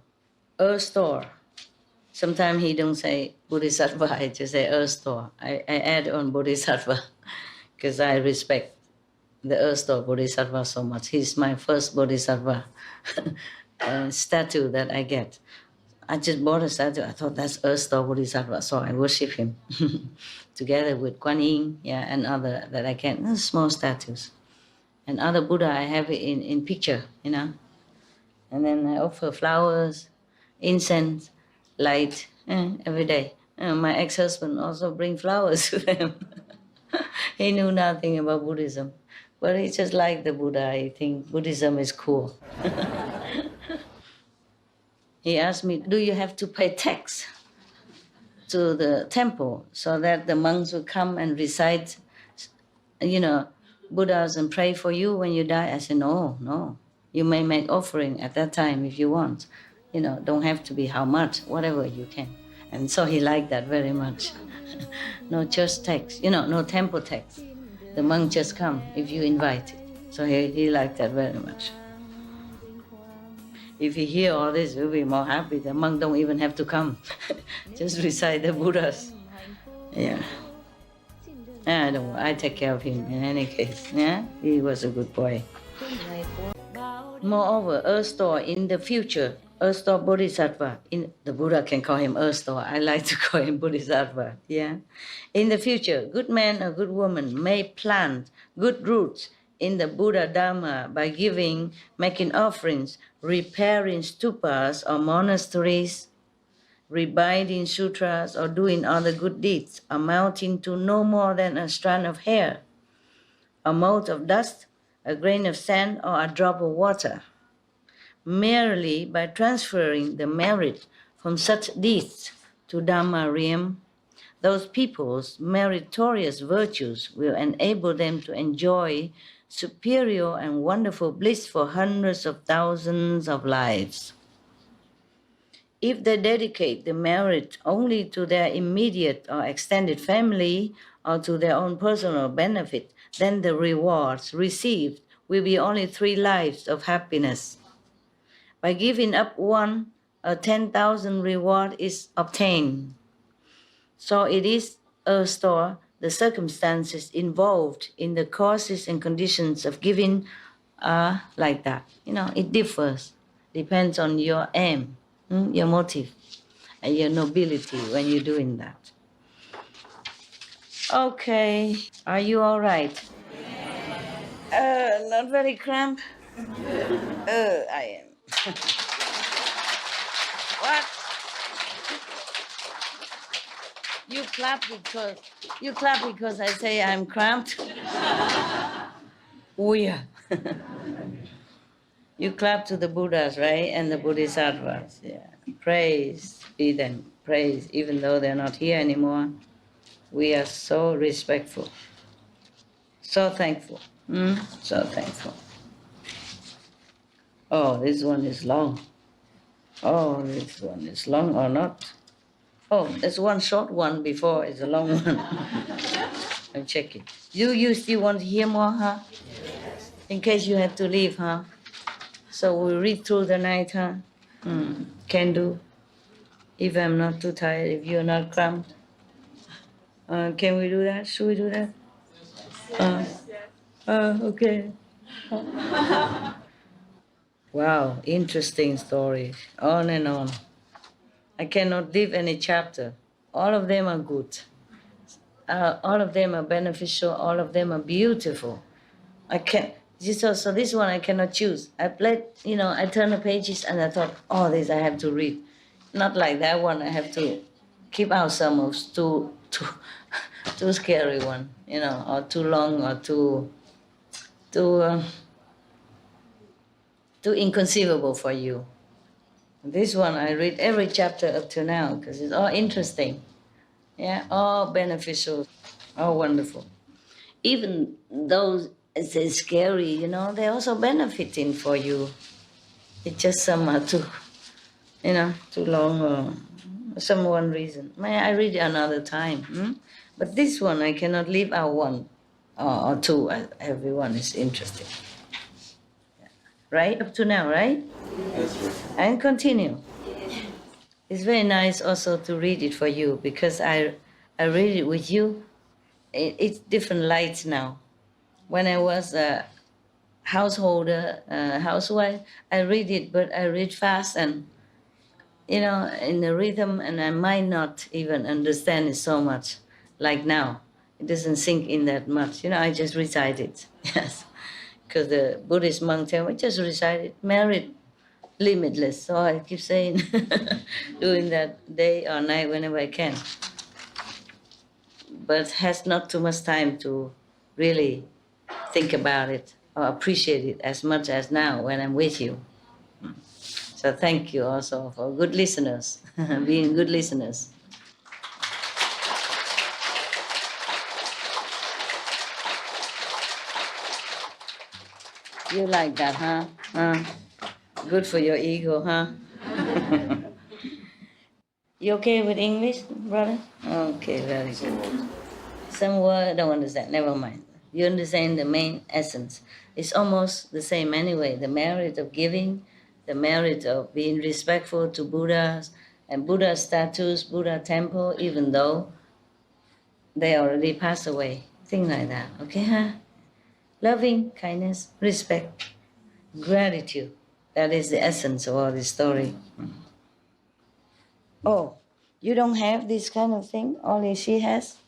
Earth Store. Sometimes he don't say Bodhisattva, I just say Earth Store. I add on Bodhisattva because I respect the Earth Store Bodhisattva so much. He's my first Bodhisattva statue that I get. I just bought a statue. I thought that's Earth Store Bodhisattva, so I worship him together with Kuan Yin, and other that I can. Small statues. And other Buddha I have it in picture, And then I offer flowers, incense, light every day. My ex-husband also bring flowers to them. He knew nothing about Buddhism, but he just liked the Buddha. I think Buddhism is cool. He asked me, do you have to pay tax to the temple so that the monks will come and recite, Buddhas and pray for you when you die? I said, no. You may make offering at that time if you want. Don't have to be how much, whatever you can. And so he liked that very much. No church tax, no temple tax. The monk just come if you invite it. So he liked that very much. If he hear all this, he'll be more happy. The monk don't even have to come. Just recite the Buddhas. Yeah. I take care of him in any case. Yeah, he was a good boy. Moreover, Earth Store in the future, Earth Store Bodhisattva, the Buddha can call him Earth Store. I like to call him Bodhisattva. Yeah. In the future, good man or good woman may plant good roots in the Buddha Dharma by making offerings, repairing stupas or monasteries, rebinding sutras, or doing other good deeds amounting to no more than a strand of hair, a mote of dust, a grain of sand, or a drop of water. Merely by transferring the merit from such deeds to Dhamma realm, those people's meritorious virtues will enable them to enjoy superior and wonderful bliss for hundreds of thousands of lives. If they dedicate the merit only to their immediate or extended family or to their own personal benefit, then the rewards received will be only 3 lives of happiness. By giving up one, a 10,000 reward is obtained. So it is a store. The circumstances involved in the causes and conditions of giving are like that. It differs. Depends on your aim, your motive, and your nobility when you're doing that. Okay, are you all right? Not very cramped? I am. What? You clap because I say I'm cramped? Oh yeah. You clap to the Buddhas, right? And the Bodhisattvas. Yeah. Praise be them. Praise, even though they're not here anymore. We are so respectful. So thankful. So thankful. Oh, this one is long. Oh, this one is long or not? Oh, there's one short one before it's a long one. I'm checking. You still want to hear more, huh? In case you have to leave, huh? So we'll read through the night, huh? Can do. If I'm not too tired, if you're not cramped. Can we do that? Should we do that? Okay. Wow, interesting story. On and on. I cannot leave any chapter. All of them are good. All of them are beneficial. All of them are beautiful. I can't. So this one I cannot choose. I played, I turned the pages and I thought, oh, this I have to read. Not like that one. I have to keep out some of too scary one, or too long or too inconceivable for you. This one I read every chapter up to now because it's all interesting. Yeah, all beneficial, all wonderful. Even though it's scary, they're also benefiting for you. It's just some are too long or some one reason. May I read it another time? But this one I cannot leave out one or two. Everyone is interesting. Right? Up to now, right? And continue. It's very nice also to read it for you because I read it with you. It's different lights now. When I was a housewife, I read it, but I read fast and, in the rhythm, and I might not even understand it so much like now. It doesn't sink in that much. I just recite it. Yes. Because the Buddhist monk tell me, just recite it, merit limitless. So I keep saying, doing that day or night whenever I can. But has not too much time to really think about it or appreciate it as much as now when I'm with you. So thank you also for good listeners, being good listeners. You like that, huh? Good for your ego, huh? You okay with English, brother? Okay, very good. Some word I don't understand, never mind. You understand the main essence. It's almost the same anyway. The merit of giving, the merit of being respectful to Buddhas and Buddha statues, Buddha temple, even though they already passed away. Things like that, okay, huh? Loving, kindness, respect, gratitude. That is the essence of all this story. Oh, you don't have this kind of thing? Only she has?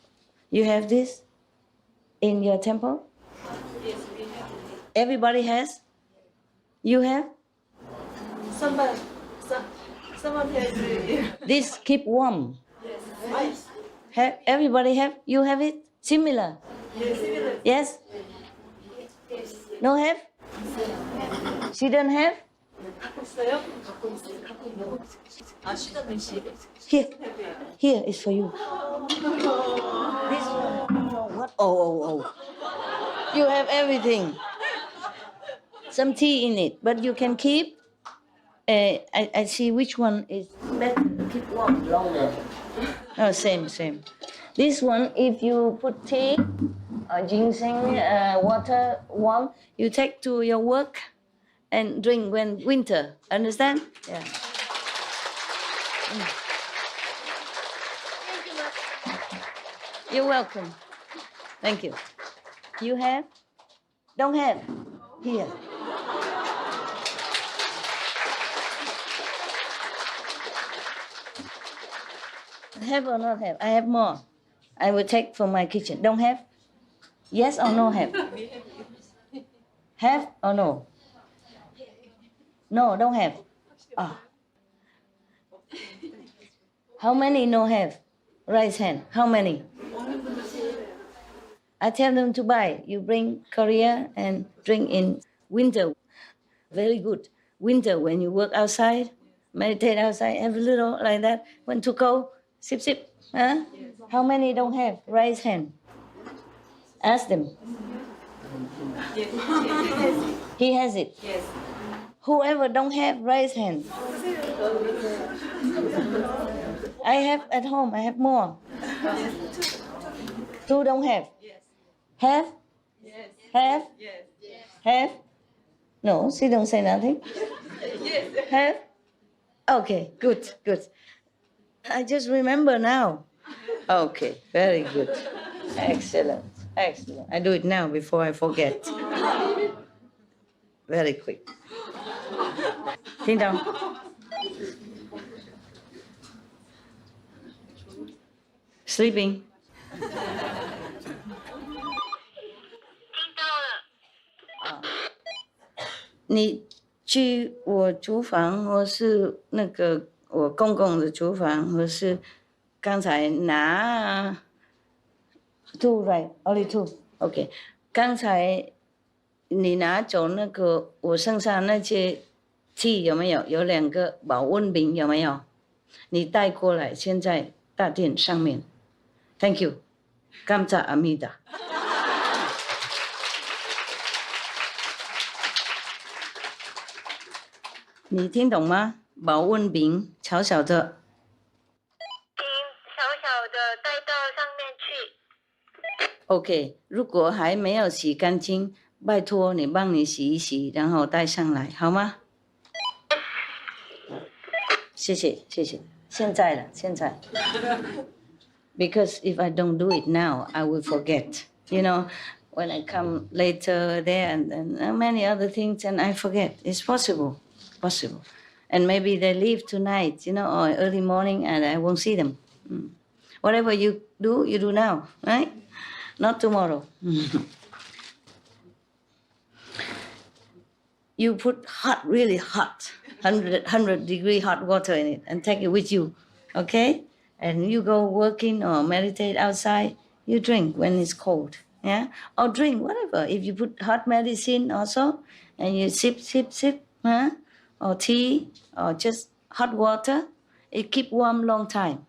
You have this in your temple? Yes, we have. Everybody has? You have? Someone has This keep warm. yes. Everybody have? You have it? Similar? Yes? No have? She don't have? Here is for you. This one. What? Oh. You have everything. Some tea in it, but you can keep. I see which one is better to keep warm longer. Oh, same. This one, if you put tea or ginseng water warm, you take to your work and drink when winter. Understand? Yeah. You're welcome. Thank you. You have? Don't have? Here. Have or not have? I have more. I will take from my kitchen. Don't have? Yes or no have? Have or no? No, don't have. Ah. How many no have? Raise hand. How many? I tell them to buy. You bring Korea and drink in winter. Very good. Winter, when you work outside, meditate outside, have a little like that. When to go, sip, sip. Huh? How many don't have? Raise hand. Ask them. He has it. Yes. Whoever don't have, raise hand. I have at home. I have more. Two don't have. Have? Yes. Have? Yes. Have? No, she don't say nothing. Yes. Have? Okay, good, good. I just remember now. Okay, very good. Excellent, excellent. I do it now before I forget. Very quick. Sit down. Sleeping. 你去我厨房，或是那个我公公的厨房，或是刚才拿 two right only two OK， 刚才你拿走那个我身上那些 tea 有没有？有2个保温瓶有没有？你带过来，现在大殿上面。Thank you， 感谢阿弥达。你听懂吗？保温瓶小小的。瓶小小的带到上面去。OK， 如果还没有洗干净，拜托你帮你洗一洗，然后带上来，好吗？谢谢，谢谢。现在了，现在。Because if I don't do it now, I will forget. You know, when I come later there and many other things, and I forget. It's possible. And maybe they leave tonight, you know, or early morning, and I won't see them. Whatever you do now, right? Not tomorrow. You put hot, really hot, 100-degree hot water in it and take it with you, okay? And you go working or meditate outside, you drink when it's cold, yeah? Or drink, whatever. If you put hot medicine also, and you sip, huh? Or tea, or just hot water, it keep warm long time.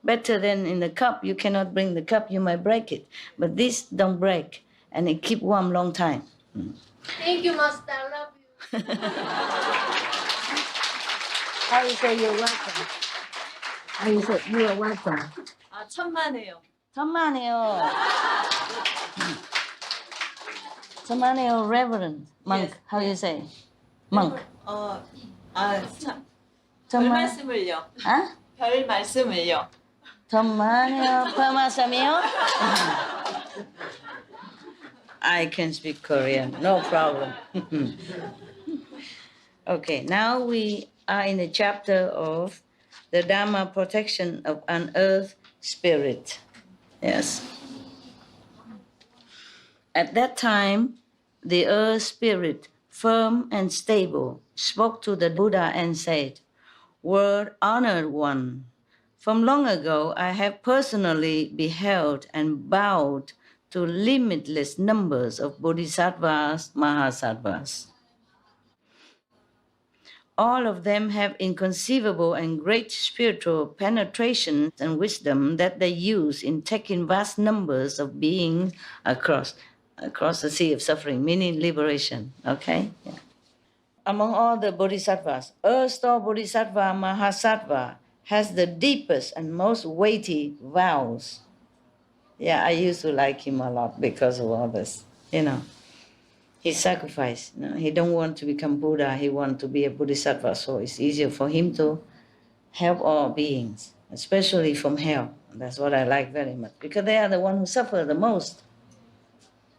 Better than in the cup. You cannot bring the cup, you might break it. But this don't break, and it keep warm long time. Thank you, Master. I love you. How you say you're welcome? How you say you are welcome? 아, 천만에요. 천만에요. 천만에요, reverend. Monk, Yes, how you say? Monk. 참. 별 천만, 말씀을요. 아? 별 말씀을요. 천만에요, 파마삼이요? I can speak Korean, no problem. Okay, now we are in the chapter of the Dharma protection of unearthed spirit. Yes. At that time, the earth spirit, firm and stable, spoke to the Buddha and said, "World honored one, from long ago I have personally beheld and bowed to limitless numbers of bodhisattvas, mahasattvas. All of them have inconceivable and great spiritual penetration and wisdom that they use in taking vast numbers of beings across the sea of suffering, meaning liberation." Okay? Yeah. Among all the bodhisattvas, Earth-store Bodhisattva Mahasattva has the deepest and most weighty vows. Yeah, I used to like him a lot because of all this, you know. He sacrificed. You know, he don't want to become Buddha. He wants to be a Bodhisattva, so it's easier for him to help all beings, especially from hell. That's what I like very much, because they are the ones who suffer the most,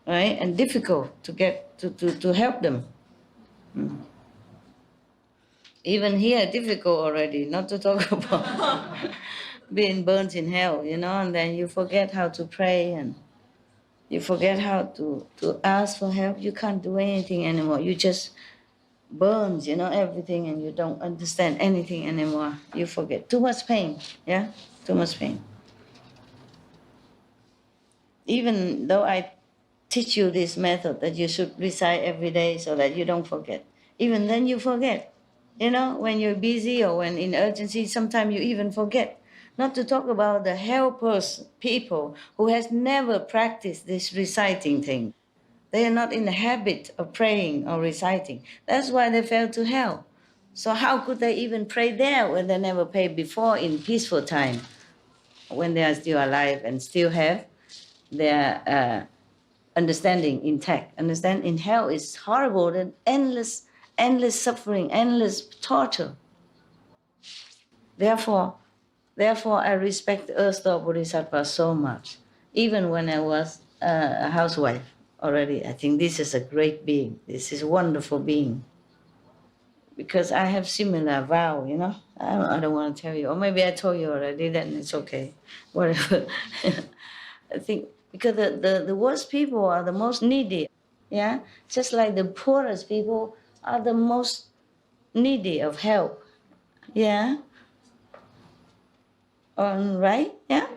right? And difficult to get to help them. Even here, difficult already, not to talk about being burnt in hell, you know, and then you forget how to pray and you forget how to ask for help. You can't do anything anymore. You just burn, you know, everything, and you don't understand anything anymore. You forget. Too much pain, yeah? Too much pain. even though I teach you this method that you should recite every day so that you don't forget, even then you forget. You know, when you're busy or when in urgency, sometimes you even forget. Not to talk about the helpers, people who has never practiced this reciting thing. They are not in the habit of praying or reciting. That's why they fell to hell. So how could they even pray there when they never prayed before in peaceful time, when they are still alive and still have their understanding intact? Understand, in hell is horrible and endless suffering, endless torture. Therefore, I respect the Earth-Star Bodhisattva so much. Even when I was a housewife already, I think this is a great being. This is a wonderful being. Because I have similar vow, you know. I don't want to tell you. Or maybe I told you already, then it's okay. Whatever. I think because the worst people are the most needy. Yeah? Just like the poorest people are the most needy of help. Yeah? Right? Yeah?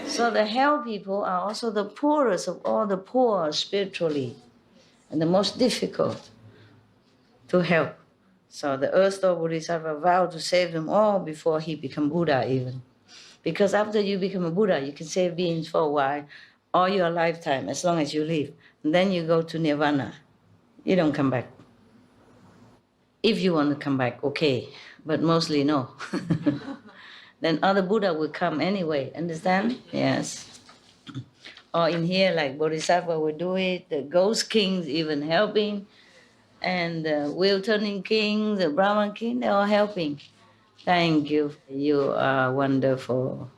So the hell people are also the poorest of all the poor spiritually and the most difficult to help. So the Earth-Star Bodhisattva vowed to save them all before he became Buddha even. Because after you become a Buddha, you can save beings for a while, all your lifetime, as long as you live. And then you go to Nirvana. You don't come back. If you want to come back, okay, but mostly no. Then other Buddha will come anyway, understand? Yes. Or in here, like Bodhisattva will do it, the ghost kings even helping, and the wheel-turning king, the Brahman king, they're all helping. Thank you. You are wonderful.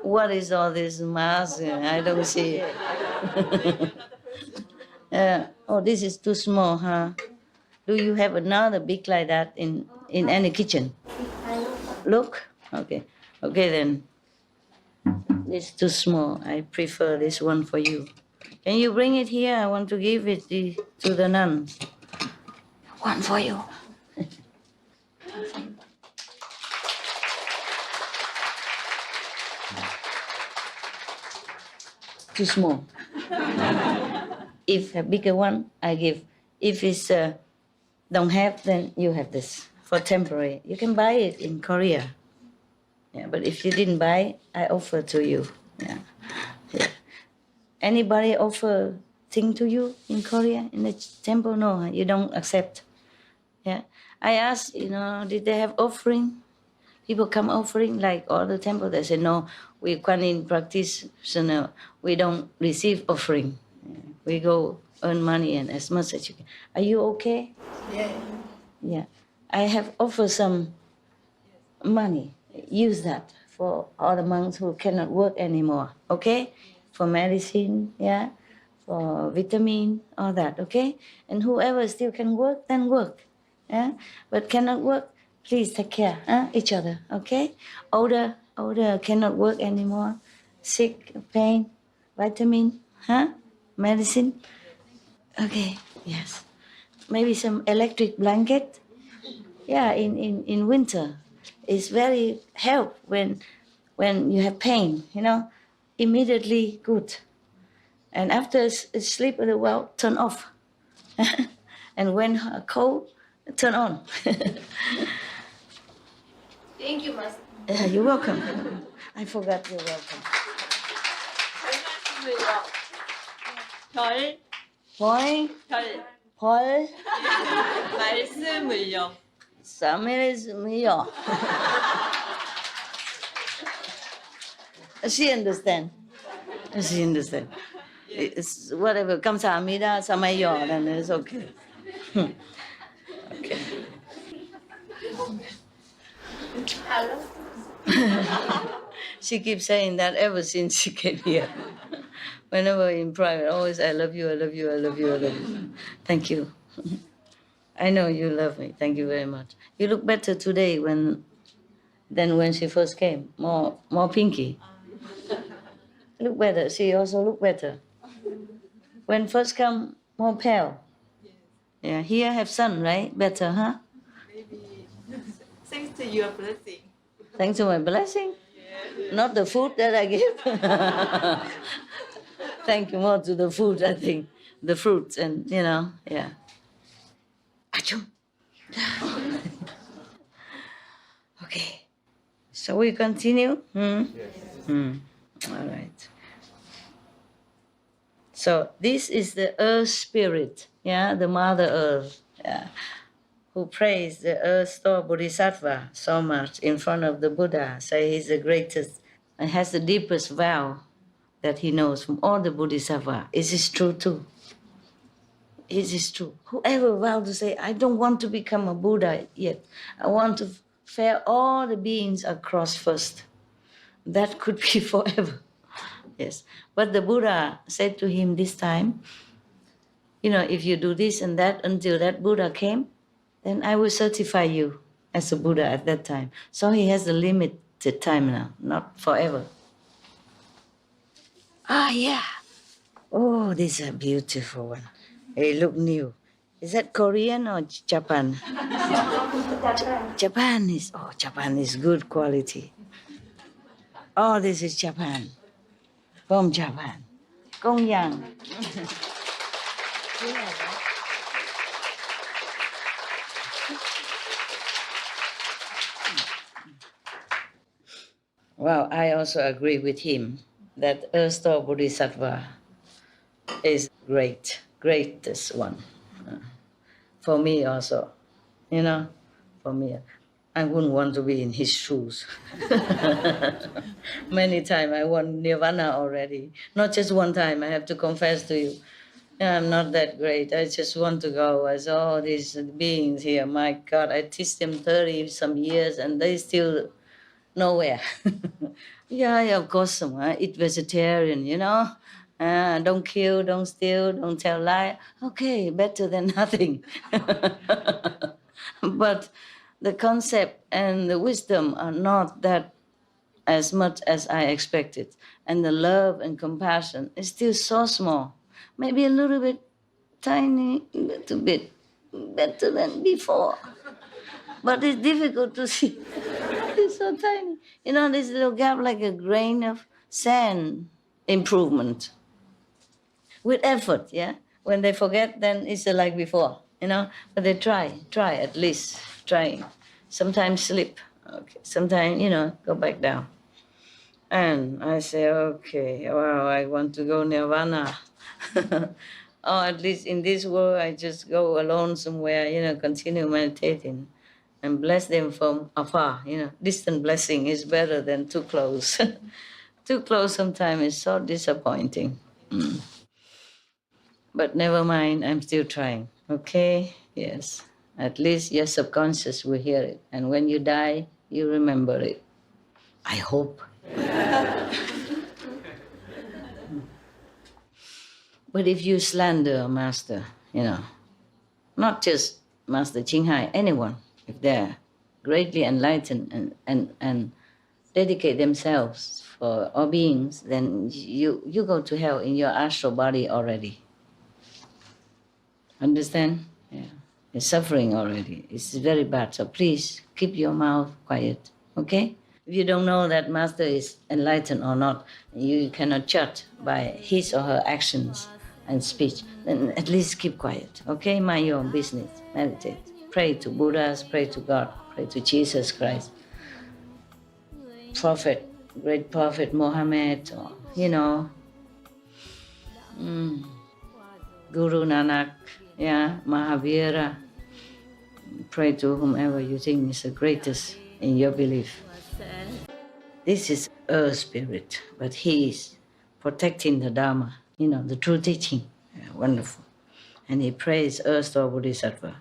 What is all this mask? I don't see it. Oh, this is too small, huh? Do you have another big like that in any kitchen? Look? Okay. Okay, then. This is too small. I prefer this one for you. Can you bring it here? I want to give it to the nuns. One for you. Too small. If a bigger one, I give. If it's don't have, then you have this for temporary. You can buy it in Korea. Yeah, but if you didn't buy, I offer to you. Yeah. Yeah. Anybody offer thing to you in Korea in the temple? No, you don't accept. Yeah. I asked, did they have offering? People come offering like all the temple. They say no. We Kuan Yin practitioner. We don't receive offering. We go earn money and as much as you can. Are you okay? Yeah. Yeah. I have offered some money. Use that for all the monks who cannot work anymore. Okay? For medicine, yeah, for vitamin, all that. Okay? And whoever still can work, then work. Yeah? But cannot work, please take care, each other. Okay? Older cannot work anymore. Sick, pain, vitamin, medicine. Okay, yes. Maybe some electric blanket. Yeah, in winter, it's very help when you have pain, immediately good. And after sleep a while, turn off. And when cold, turn on. Thank you, Master. Yeah, you're welcome. I forgot you're welcome. 별 Boy, 별 Paul, 말씀을요. Samir's She understand. She understand. It's whatever. 감사합니다. 사마요. Then it's okay. Okay. She keeps saying that ever since she came here. Whenever in private, always, I love you, I love you, I love you, I love you. Thank you. I know you love me. Thank you very much. You look better today than when she first came. More pinky. Look better. She also look better. When first come, more pale. Yeah, here have sun, right? Better, huh? Maybe thanks to your blessing. Thanks to my blessing. Yeah. Not the food that I give. Thank you more to the food, I think. The fruits and, yeah. Achoo. Okay. Shall we continue? Yes. All right. So this is the earth spirit, the Mother Earth, who praised the earth store Bodhisattva so much in front of the Buddha, say he's the greatest and has the deepest vow that he knows from all the Bodhisattva. Is this true too? Is this true? Whoever vowed to say, I don't want to become a Buddha yet. I want to fare all the beings across first. That could be forever. Yes. But the Buddha said to him this time, if you do this and that until that Buddha came, then I will certify you as a Buddha at that time. So he has a limited time now, not forever. Yeah. Oh, this is a beautiful one. It look new. Is that Korean or Japan? Japan is good quality. Oh, this is Japan. From Japan. Gongyang. Well, I also agree with him that Earth-store Bodhisattva is greatest one. For me also, for me. I wouldn't want to be in his shoes. Many times I want nirvana already. Not just one time, I have to confess to you. I'm not that great. I just want to go. I saw all these beings here. My God, I teach them 30 some years and they still nowhere. Yeah, of course, eat vegetarian, don't kill, don't steal, don't tell lie. Okay, better than nothing. But the concept and the wisdom are not that as much as I expected. And the love and compassion is still so small. Maybe a little bit tiny, a little bit better than before. But it's difficult to see. It's so tiny. This little gap like a grain of sand improvement. With effort, yeah? When they forget, then it's like before, But they try at least, trying. Sometimes slip, okay. Sometimes, go back down. And I say, okay, well, I want to go nirvana. Or at least in this world, I just go alone somewhere, continue meditating. And bless them from afar, Distant blessing is better than too close. Too close sometimes is so disappointing. But never mind, I'm still trying, okay? Yes. At least your subconscious will hear it. And when you die, you remember it. I hope. But if you slander a master, not just Master Qinghai, anyone, if they're greatly enlightened and dedicate themselves for all beings, then you go to hell in your astral body already. Understand? Yeah. You're suffering already. It's very bad. So please keep your mouth quiet, okay? If you don't know that Master is enlightened or not, you cannot judge by his or her actions and speech, then at least keep quiet, okay? Mind your own business. Meditate. Pray to Buddhas, pray to God, pray to Jesus Christ. Prophet, great Prophet Muhammad, or, Guru Nanak, Mahavira. Pray to whomever you think is the greatest in your belief. This is Earth Spirit, but he is protecting the Dharma, the true teaching. Yeah, wonderful. And he prays Earth or Bodhisattva.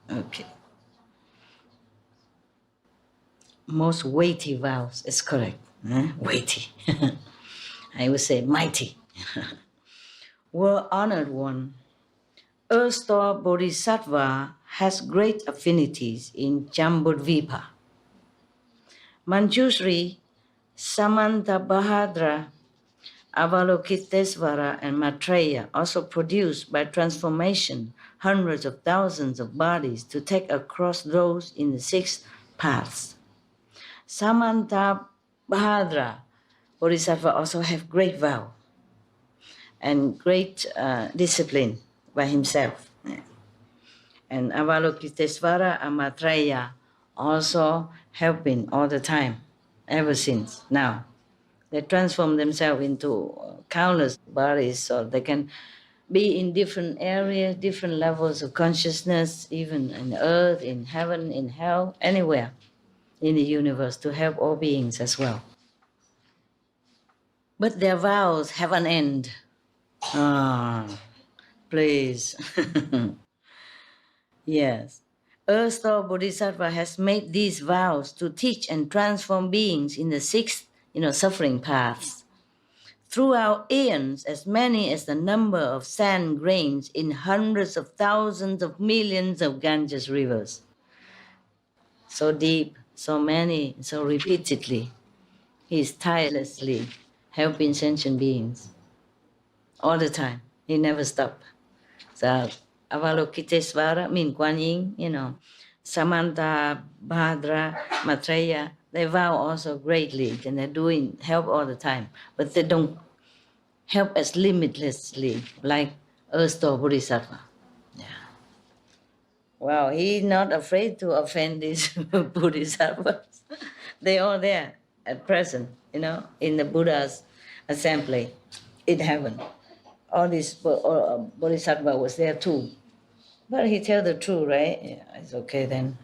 Okay. Most weighty vows, is correct. Weighty. I would say mighty. Well honored one, Earth-store Bodhisattva has great affinities in Jambudvipa. Manjushri, Samantabhadra, Avalokitesvara, and Maitreya also produced by transformation hundreds of thousands of bodies to take across those in the 6 paths. Samantabhadra Bahadra Bodhisattva also have great vow and great discipline by himself. And Avalokitesvara and Maitreya also have been all the time, ever since now. They transform themselves into countless bodies, so they can be in different areas, different levels of consciousness, even in earth, in heaven, in hell, anywhere in the universe, to help all beings as well. But their vows have an end. Please. Yes. Earth-star Bodhisattva has made these vows to teach and transform beings in the six, suffering paths. Throughout eons, as many as the number of sand grains in hundreds of thousands of millions of Ganges rivers. So deep, so many, so repeatedly, he is tirelessly helping sentient beings. All the time, he never stopped. So Avalokitesvara means Kuan Yin, Samanta, Bhadra, Maitreya, they vow also greatly and they're doing help all the time. But they don't help as limitlessly like Earth-star Bodhisattva. Yeah. Wow, he's not afraid to offend these Bodhisattvas. They're all there at present, in the Buddha's assembly in heaven. All these Bodhisattva was there too. But he tell the truth, right? Yeah, it's okay then.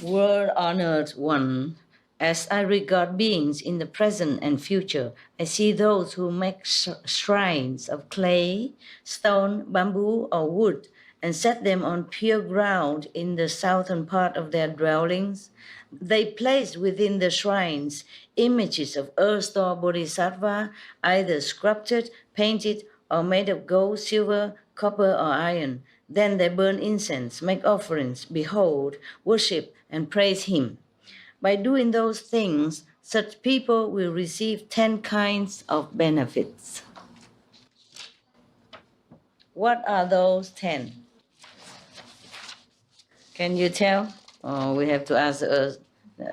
World-honored one, as I regard beings in the present and future, I see those who make shrines of clay, stone, bamboo, or wood, and set them on pure ground in the southern part of their dwellings. They place within the shrines images of Earth-star Bodhisattva, either sculpted, painted, or made of gold, silver, copper, or iron. Then they burn incense, make offerings, behold, worship, and praise him. By doing those things, such people will receive 10 kinds of benefits. What are those 10? Can you tell? Oh, we have to ask the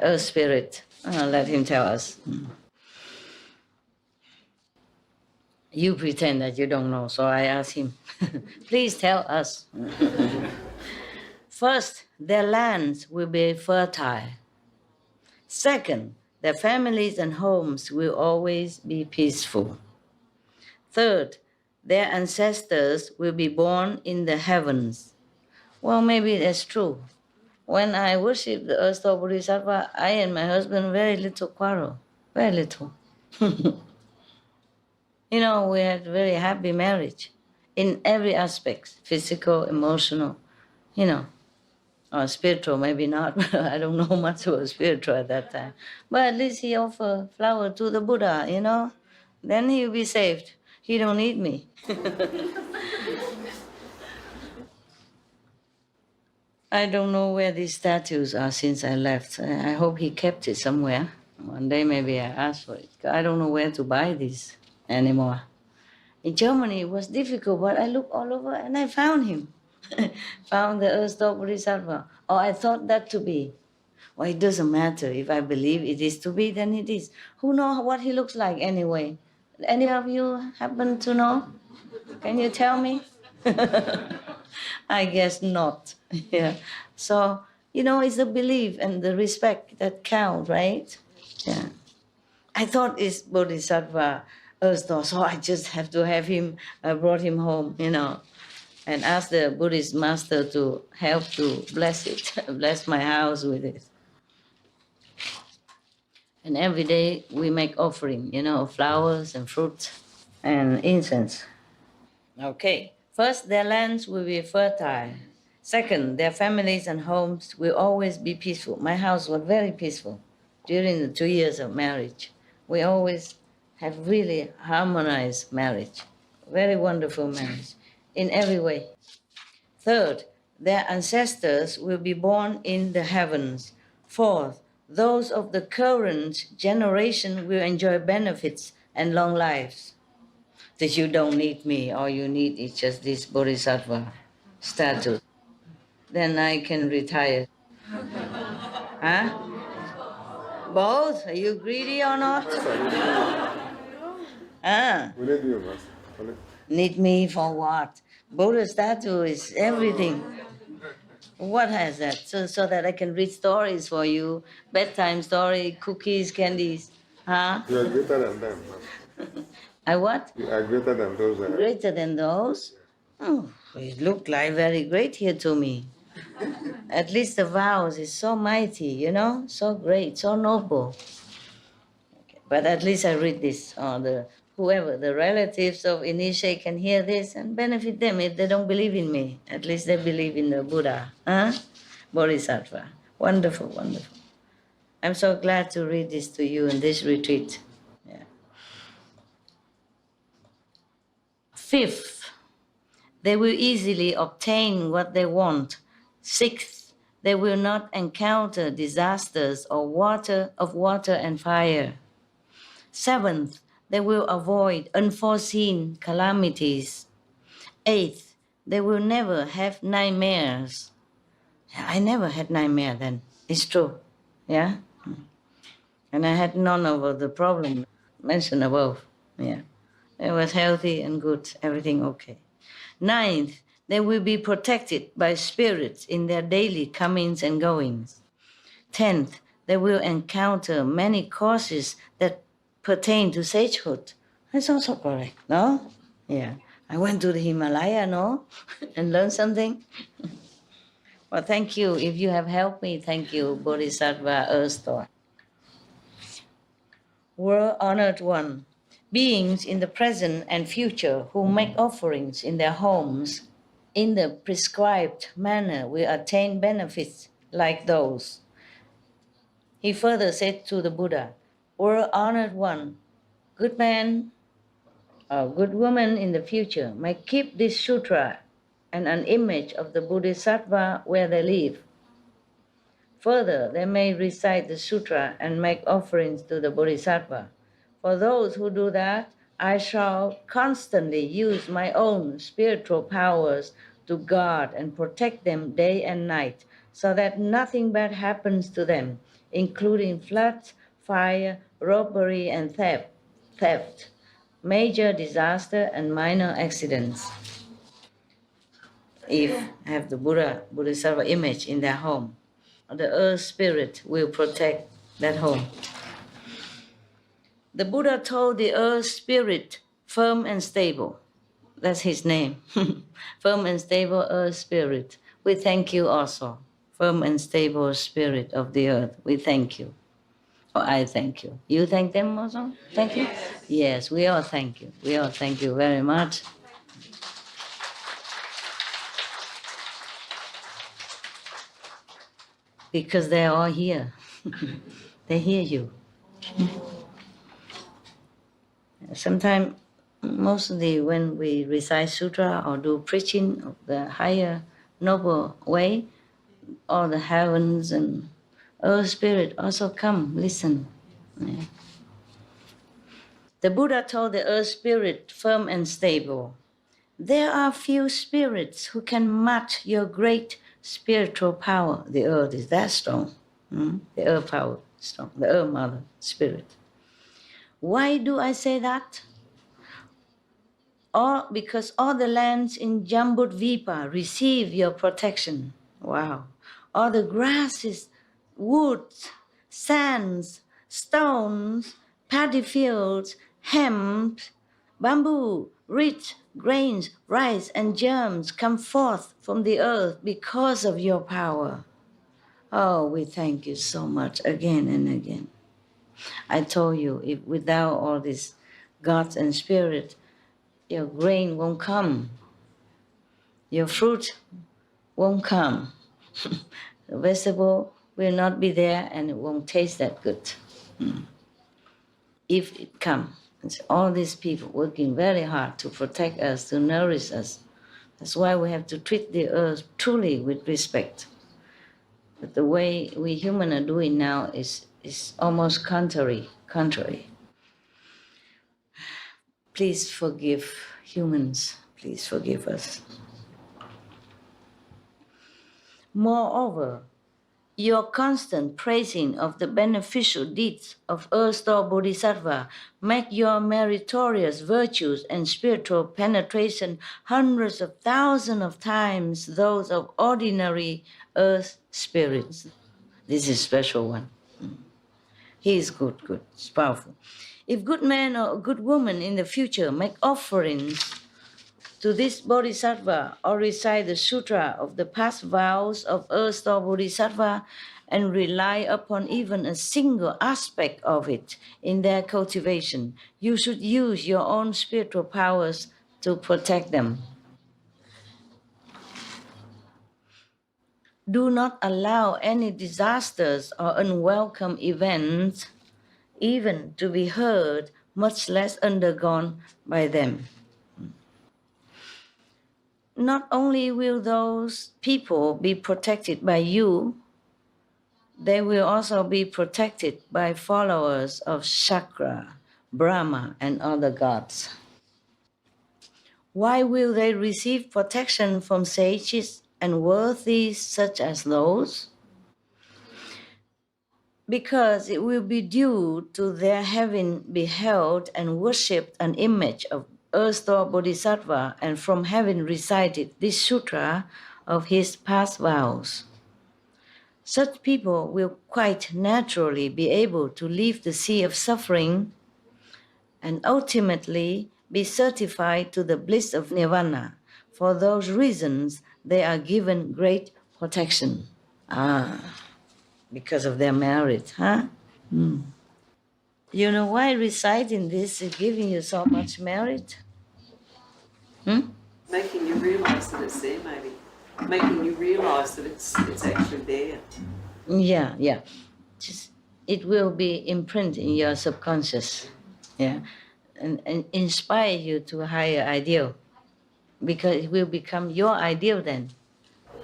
earth spirit. Let him tell us. You pretend that you don't know, so I ask him. Please tell us. First, their lands will be fertile. Second, their families and homes will always be peaceful. Third, their ancestors will be born in the heavens. Well, maybe that's true. When I worship the Earth-star Bodhisattva, I and my husband very little quarrel, very little. We had very happy marriage in every aspect, physical, emotional, or spiritual, maybe not. I don't know much about spiritual at that time. But at least he offered flower to the Buddha, Then he'll be saved. He don't need me. I don't know where these statues are since I left. I hope he kept it somewhere. One day maybe I ask for it. I don't know where to buy these anymore. In Germany it was difficult, but I looked all over and I found him. Found the Earth-star Bodhisattva. Oh, I thought that to be. Well, it doesn't matter. If I believe it is to be, then it is. Who knows what he looks like anyway? Any of you happen to know? Can you tell me? I guess not. Yeah. So, it's the belief and the respect that count, right? Yeah. I thought it's Bodhisattva Earth-star, so I just have to have him, brought him home, and ask the Buddhist master to help to bless it, bless my house with it. And every day we make offering, flowers and fruits and incense. Okay. First, their lands will be fertile. Second, their families and homes will always be peaceful. My house was very peaceful during the 2 years of marriage. We always have really harmonized marriage. Very wonderful marriage in every way. Third, their ancestors will be born in the heavens. Fourth, those of the current generation will enjoy benefits and long lives. That you don't need me, all you need is just this Bodhisattva status. Then I can retire. Huh? Both? Are you greedy or not? Ah. Need me for what? Buddha statue is everything. What has that? So that I can read stories for you, bedtime story, cookies, candies. Huh? You are greater than them. I what? You are greater than those. Greater than those? Oh, it looked like very great here to me. At least the vows is so mighty, you know, so great, so noble. Okay. But at least I read this, or whoever, the relatives of initiate can hear this and benefit them if they don't believe in me. At least they believe in the Buddha, huh? Bodhisattva. Wonderful, wonderful. I'm so glad to read this to you in this retreat. Yeah. Fifth, they will easily obtain what they want. Sixth, they will not encounter disasters or water and fire. Seventh, they will avoid unforeseen calamities. Eighth, they will never have nightmares. I never had nightmare then. It's true. Yeah? And I had none of the problems mentioned above. Yeah. I was healthy and good, everything okay. Ninth, they will be protected by spirits in their daily comings and goings. 10th, they will encounter many causes that pertain to sagehood. That's also correct, no? Yeah. I went to the Himalaya, no? And learned something. Well, thank you. If you have helped me, thank you, Bodhisattva Earth Store. World Honored One, beings in the present and future who make offerings in their homes in the prescribed manner will attain benefits like those. He further said to the Buddha, World Honored One, good man or good woman in the future may keep this sutra and an image of the Bodhisattva where they live. Further, they may recite the sutra and make offerings to the Bodhisattva. For those who do that, I shall constantly use my own spiritual powers to guard and protect them day and night, so that nothing bad happens to them, including floods, fire, robbery, and theft, major disaster, and minor accidents. If have the Bodhisattva image in their home, the earth spirit will protect that home. The Buddha told the earth spirit, firm and stable. That's his name. Firm and stable earth spirit. We thank you also. Firm and stable spirit of the earth. We thank you. Oh, I thank you. You thank them also? Thank you? Yes, we all thank you. We all thank you very much. Because they're all here. They hear you. Sometimes, mostly when we recite sutra or do preaching of the higher, noble way, all the heavens and earth spirit also come, listen. Yeah. The Buddha told the earth spirit, firm and stable, there are few spirits who can match your great spiritual power. The earth is that strong. The earth power is strong. The earth mother spirit. Why do I say that? Because all the lands in Jambudvipa receive your protection. Wow. All the grasses, woods, sands, stones, paddy fields, hemp, bamboo, reeds, grains, rice, and germs come forth from the earth because of your power. Oh, we thank you so much again and again. I told you, if without all this gods and spirit, your grain won't come. Your fruit won't come. The vegetable will not be there and it won't taste that good. If it comes, it's all these people working very hard to protect us, to nourish us. That's why we have to treat the earth truly with respect. But the way we humans are doing now is almost contrary. Please forgive humans. Please forgive us. Moreover, Your constant praising of the beneficial deeds of erstwhile Bodhisattva make your meritorious virtues and spiritual penetration hundreds of thousands of times those of ordinary earth spirits. This is a special one. He is good. It's powerful. If good man or good woman in the future make offerings to this Bodhisattva or recite the sutra of the past vows of erstwhile Bodhisattva and rely upon even a single aspect of it in their cultivation, you should use your own spiritual powers to protect them. Do not allow any disasters or unwelcome events even to be heard, much less undergone by them. Not only will those people be protected by you, they will also be protected by followers of Shakra, Brahma, and other gods. Why will they receive protection from sages and worthies such as those? Because it will be due to their having beheld and worshipped an image of erstwhile Bodhisattva and from having recited this sutra of his past vows. Such people will quite naturally be able to leave the sea of suffering and ultimately be certified to the bliss of nirvana. For those reasons, they are given great protection. Because of their merit, huh? You know why reciting this is giving you so much merit? Making you realise that it's there, maybe. Making you realise that it's actually there. Yeah. Just, it will be imprinted in your subconscious, yeah, and inspire you to a higher ideal, because it will become your ideal then.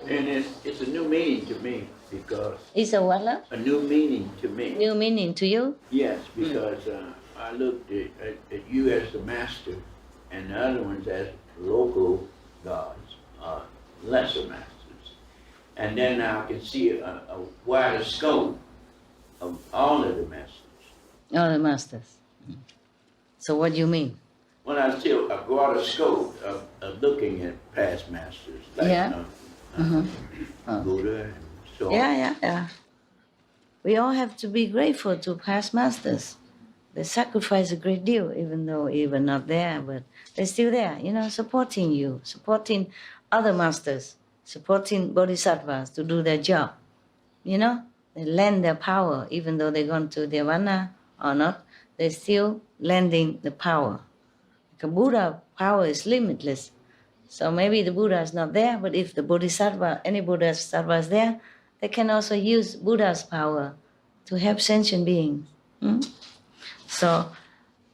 And it's a new meaning to me because... It's a what, love? A new meaning to me. New meaning to you? Yes, because I looked at you as the master and the other ones as local gods, lesser masters. And then I can see a wider scope of all of the masters. All the masters. So what do you mean? When I see a broader scope of looking at past masters, like Buddha and so on. Yeah. We all have to be grateful to past masters. They sacrifice a great deal, even though even not there, but they're still there, supporting you, supporting other masters, supporting bodhisattvas to do their job. They lend their power, even though they're gone to nirvana or not, they're still lending the power. Because Buddha power is limitless. So maybe the Buddha is not there, but if the bodhisattva, any bodhisattva is there, they can also use Buddha's power to help sentient beings. So,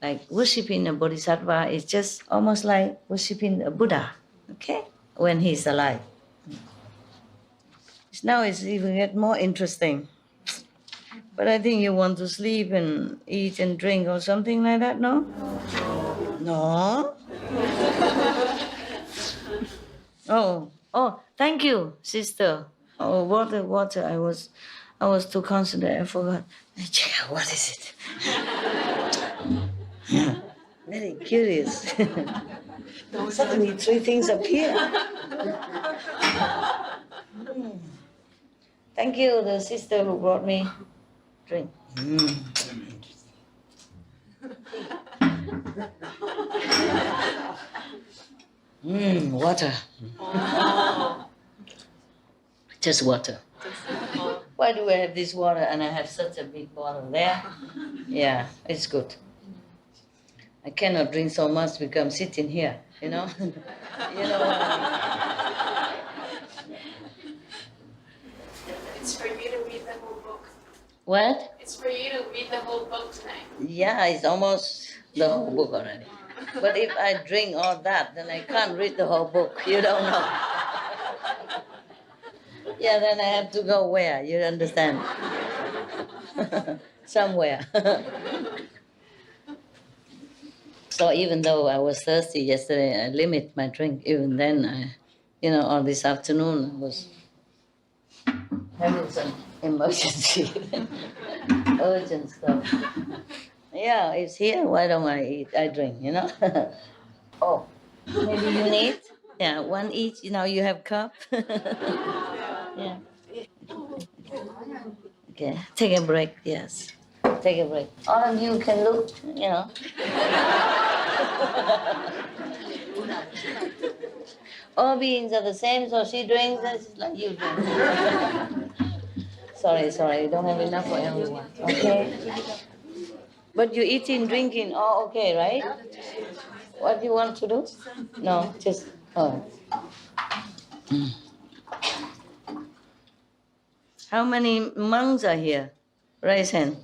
like worshipping a bodhisattva is just almost like worshipping a Buddha, okay, when he's alive. Now it's even get more interesting. But I think you want to sleep and eat and drink or something like that, no? No? Oh, thank you, sister. Oh, water. I was too concentrated, I forgot. Check out, what is it? Very curious. Suddenly 3 things appear. Thank you, the sister who brought me drink. Water. Just water. Why do I have this water and I have such a big bottle there? Yeah, it's good. I cannot drink so much because I'm sitting here, you know what I mean? It's for you to read the whole book. What? It's for you to read the whole book tonight. Yeah, it's almost the whole book already. But if I drink all that, then I can't read the whole book. You don't know. Yeah, then I have to go where? You understand? Somewhere. So even though I was thirsty yesterday, I limit my drink. Even then, all this afternoon I was having some, emergency, urgent stuff. Yeah, it's here. Why don't I eat? I drink, you know. Oh, maybe you need? Yeah, one each. You know, you have cup. Yeah. Okay, take a break. Yes, take a break. All of you can look. You know. All beings are the same, so she drinks just like you drink. Sorry, you don't have enough for everyone. Okay. But you eating, drinking, all okay, right? What do you want to do? No, just, oh. How many monks are here? Raise hand.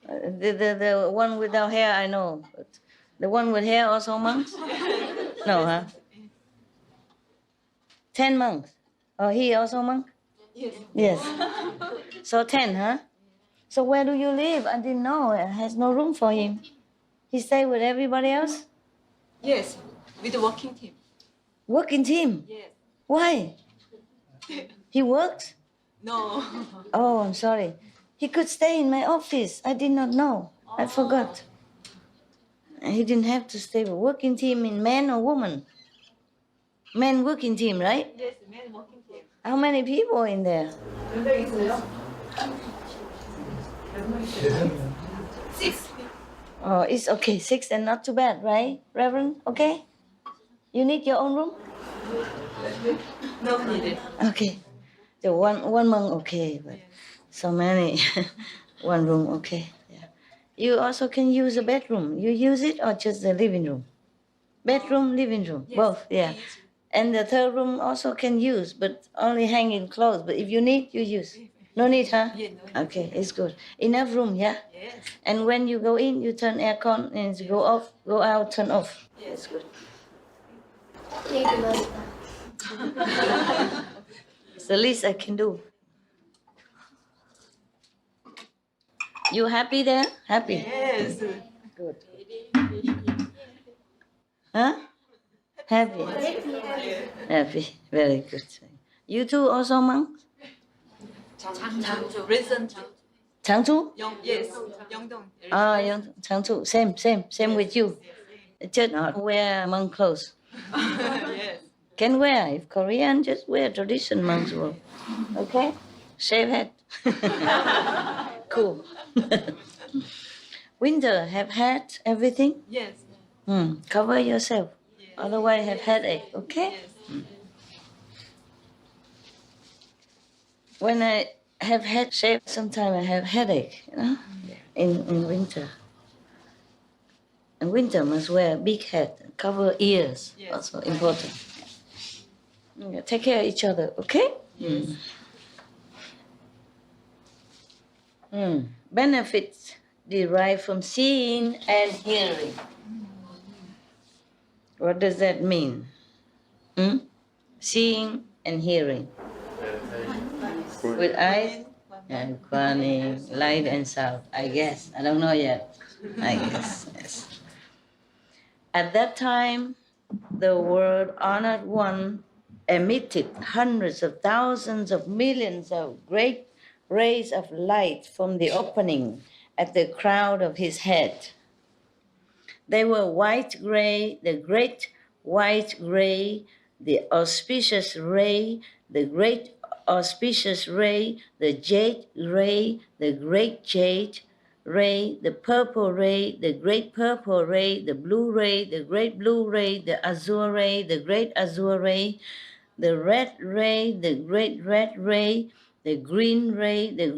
The one without hair, I know. But the one with hair also monks? No, huh? 10 monks. Oh, he also monk? Yes. So 10, huh? So where do you live? I didn't know. It has no room for him. He stay with everybody else? Yes, with the working team. Working team? Yes. Why? He works? No. Oh, I'm sorry. He could stay in my office. I did not know. I forgot. He didn't have to stay with working team in man or woman? Man working team, right? Yes, men working team. How many people in there? 6. Oh, it's okay. 6 and not too bad, right, Reverend? Okay? You need your own room? No needed. Okay. The one monk, okay, but so many. One room, okay. Yeah. You also can use a bedroom. You use it or just the living room? Bedroom, living room, Yes, both, yeah. yes. And the third room also can use, but only hanging clothes. But if you need, you use. No need, huh? Yeah, no need. Okay, it's good. Enough room, yeah? Yes. And when you go in, you turn aircon and you go off, go out, turn off. Yes. Good. Thank you, Master. It's the least I can do. You happy there? Happy? Yes. Good. Huh? Happy? Happy. Very good. You two also monks? Changju. Recent. Changchu? Yes. Yeongdong. Ah, Changchu. Same with you. Just not wear monk clothes. Yes. Can wear. If Korean, just wear tradition monk's robe. Okay? Shave head. Cool. Winter, have had everything? Yes. Cover yourself. Otherwise, have headache. Okay? Yes. When I have head shave, sometimes I have headache, you know, in winter. In winter, must wear a big hat, cover ears, Yes. also important. Yeah, take care of each other, okay? Yes. Benefits derived from seeing and hearing. What does that mean? Seeing and hearing. With eyes and funny, light and sound. I guess. I don't know yet. I guess, yes. At that time, the world honored one emitted hundreds of thousands of millions of great rays of light from the opening at the crown of his head. They were white-gray, the great white ray, the auspicious ray, the great auspicious ray, the jade ray, the great jade ray, the purple ray, the great purple ray, the blue ray, the great blue ray, the azure ray, the great azure ray, the red ray, the great red ray, the green ray, the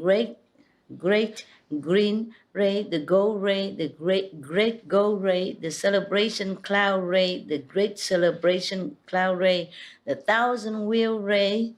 great green ray, the gold ray, the great gold ray, the celebration cloud ray, the great celebration cloud ray, the thousand wheel ray,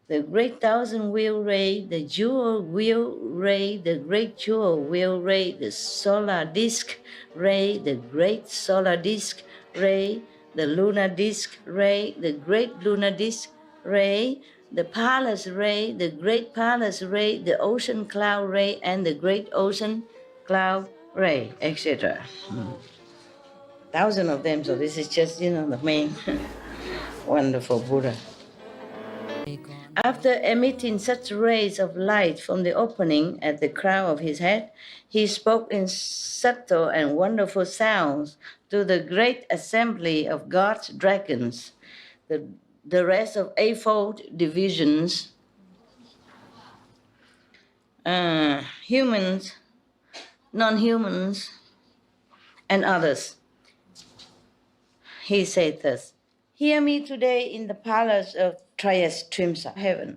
the great thousand wheel ray, the jewel wheel ray, the great jewel wheel ray, the solar disk ray, the great solar disk ray, the lunar disk ray, the great lunar disk ray, the palace ray, the great palace ray, the ocean cloud ray, and the great ocean cloud ray, etc. 1,000 of them, so this is just, the main wonderful Buddha. After emitting such rays of light from the opening at the crown of his head, he spoke in subtle and wonderful sounds to the great assembly of God's dragons, the rest of eightfold divisions, humans, non-humans, and others. He said thus, "Hear me today in the palace of Trayastrimsa heaven,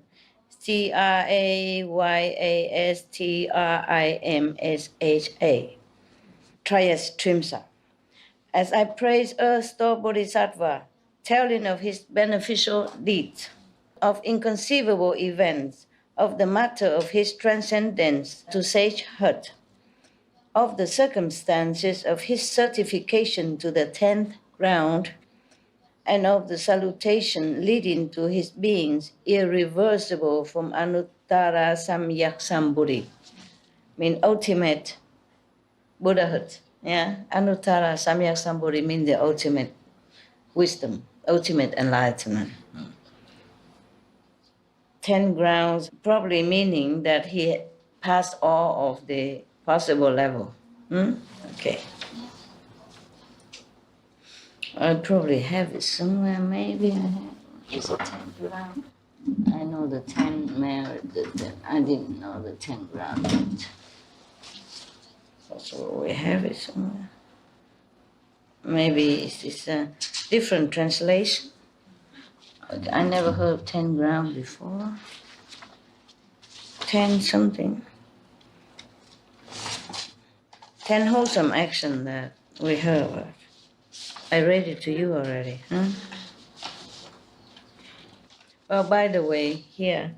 Trayastrimsa, Trayastrimsa, as I praise Earth Store Bodhisattva, telling of his beneficial deeds, of inconceivable events, of the matter of his transcendence to sagehood, of the circumstances of his certification to the 10th ground, and of the salutation leading to his beings irreversible from Anuttara Samyak Sambuddhi, mean ultimate Buddhahood. Yeah, Anuttara Samyak Sambuddhi means the ultimate wisdom, ultimate enlightenment. 10 grounds, probably meaning that he passed all of the possible level. Okay. I probably have it somewhere, maybe I have. Is it 10 ground? I know the 10 merit, I didn't know the 10 ground yet. So we have it somewhere. Maybe it's a different translation. I never heard 10 ground before. 10 something. 10 wholesome action that we heard about. I read it to you already, huh? Well, by the way, here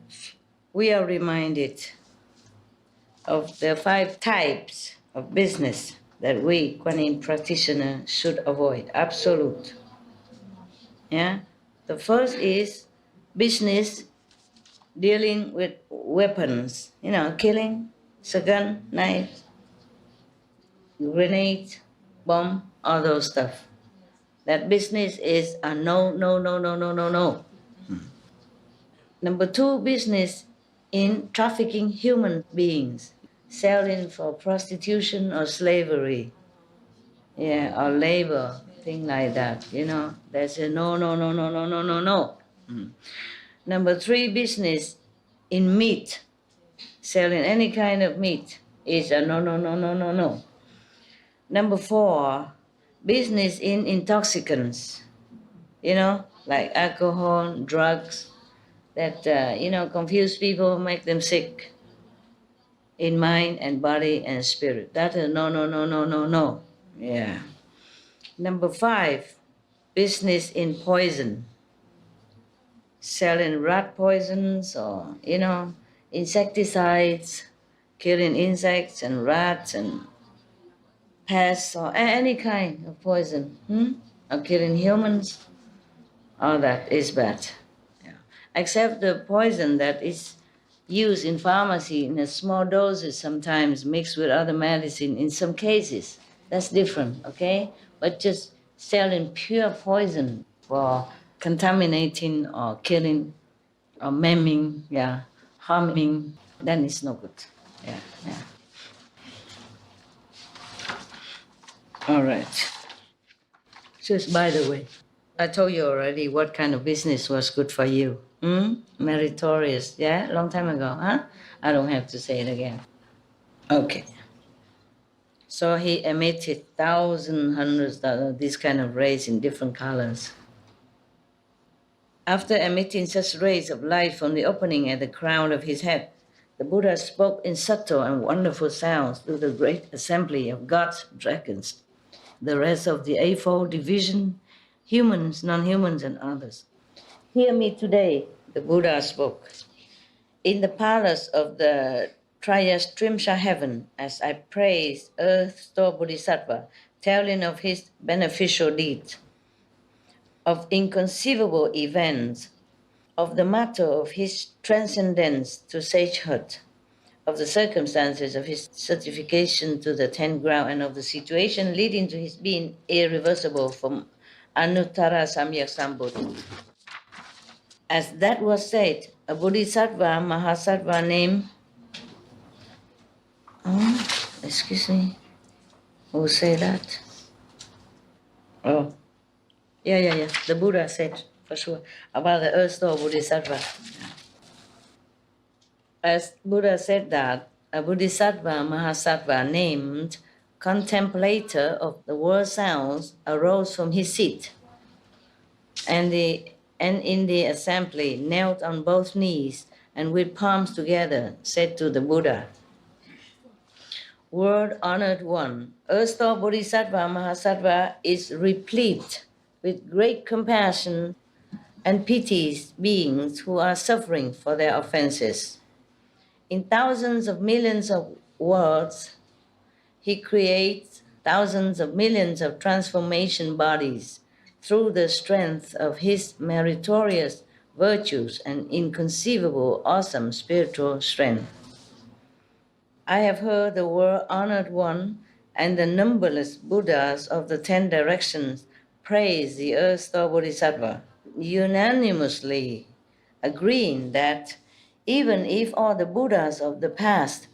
we are reminded of the 5 types of business that we, Kuan Yin practitioners, should avoid. Absolute. Yeah? The first is business dealing with weapons, killing, gun, knife, grenade, bomb, all those stuff. That business is a no, no, no, no, no, no, no. Number 2, business in trafficking human beings, selling for prostitution or slavery, or labor, thing like that. That's a no, no, no, no, no, no, no, no. Number 3, business in meat, selling any kind of meat is a no, no, no, no, no, no. Number 4, business in intoxicants, like alcohol, drugs, that, confuse people, make them sick in mind and body and spirit. That is no, no, no, no, no, no. Yeah. Number 5, business in poison, selling rat poisons or, insecticides, killing insects and rats and pests or any kind of poison, or killing humans. All that is bad. Yeah. Except the poison that is used in pharmacy in a small doses, sometimes mixed with other medicine in some cases. That's different, okay? But just selling pure poison for contaminating or killing or maiming, harming, then it's no good. Yeah. All right. Just by the way, I told you already what kind of business was good for you. Meritorious, long time ago, huh? I don't have to say it again. Okay. So he emitted thousands, hundreds of these kind of rays in different colors. After emitting such rays of light from the opening at the crown of his head, the Buddha spoke in subtle and wonderful sounds to the great assembly of God's dragons, the rest of the eightfold division, humans, non-humans, and others. Hear me today, the Buddha spoke, in the palace of the Trayastrimsa heaven, as I praise Earth Store Bodhisattva, telling of his beneficial deeds, of inconceivable events, of the matter of his transcendence to sagehood, of the circumstances of his certification to the 10th ground, and of the situation leading to his being irreversible from Anuttara Samyak Sambuddhi. As that was said, a Bodhisattva, Mahasattva named, excuse me, who say that? Oh, yeah. The Buddha said, for sure, about the earth store Bodhisattva. As Buddha said that, a Bodhisattva, Mahasattva named contemplator of the world sounds arose from his seat and in the assembly knelt on both knees and with palms together said to the Buddha, World honored one, Earth-store Bodhisattva Mahasattva is replete with great compassion and pities beings who are suffering for their offenses. In thousands of millions of worlds, he creates thousands of millions of transformation bodies through the strength of his meritorious virtues and inconceivable awesome spiritual strength. I have heard the world honored one and the numberless Buddhas of the 10 directions praise the Earth Store Bodhisattva, unanimously agreeing that even if all the Buddhas of the past,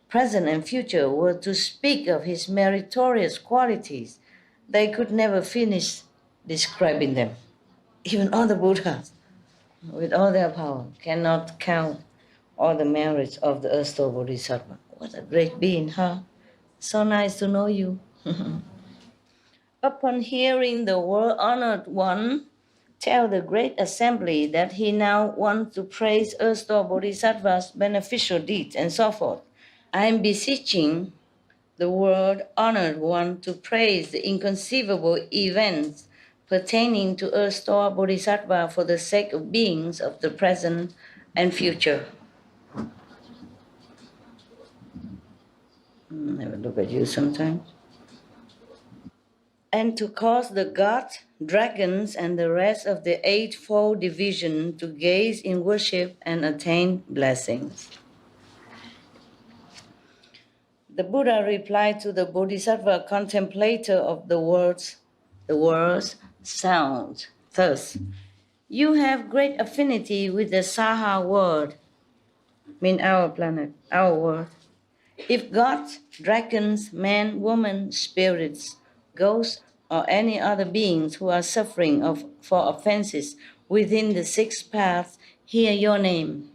present, and future were to speak of his meritorious qualities, they could never finish describing them. Even all the Buddhas, with all their power, cannot count all the merits of the Earth Store Bodhisattva. What a great being, huh? So nice to know you. Upon hearing the world-honored one tell the great assembly that he now wants to praise Earth Store Bodhisattva's beneficial deeds and so forth, I am beseeching the world-honored one to praise the inconceivable events pertaining to Earth Store Bodhisattva for the sake of beings of the present and future. Have a look at you sometimes. And to cause the gods, dragons, and the rest of the eightfold division to gaze in worship and attain blessings. The Buddha replied to the Bodhisattva contemplator of the world's sound. Thus, you have great affinity with the Saha world, mean our planet, our world. If gods, dragons, men, women, spirits, ghosts, or any other beings who are suffering for offenses within the 6 paths hear your name,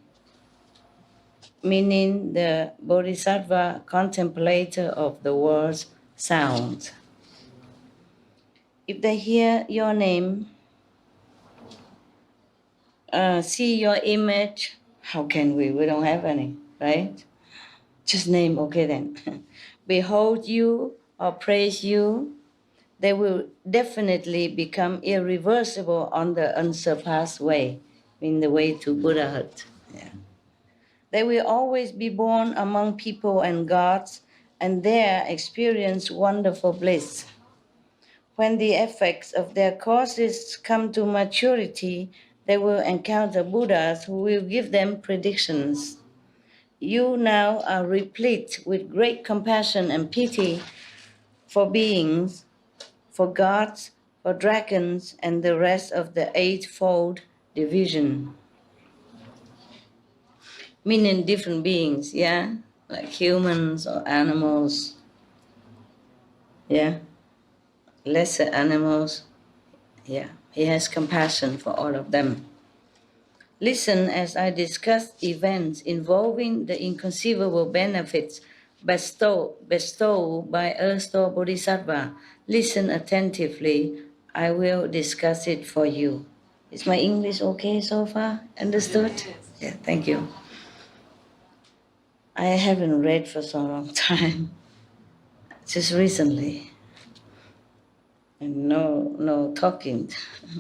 meaning the Bodhisattva contemplator of the world's sound. If they hear your name, see your image, how can we? We don't have any, right? Just name, okay then. Behold you or praise you, they will definitely become irreversible on the unsurpassed way, in the way to Buddhahood. Yeah. They will always be born among people and gods, and there experience wonderful bliss. When the effects of their causes come to maturity, they will encounter Buddhas who will give them predictions. You now are replete with great compassion and pity for beings, for gods, for dragons, and the rest of the eightfold division. Meaning different beings, yeah? Like humans or animals, yeah? Lesser animals, yeah. He has compassion for all of them. Listen as I discuss events involving the inconceivable benefits bestowed by Earth Store Bodhisattva. Listen attentively. I will discuss it for you. Is my English okay so far? Understood? Yeah, thank you. I haven't read for so long time, just recently. And no talking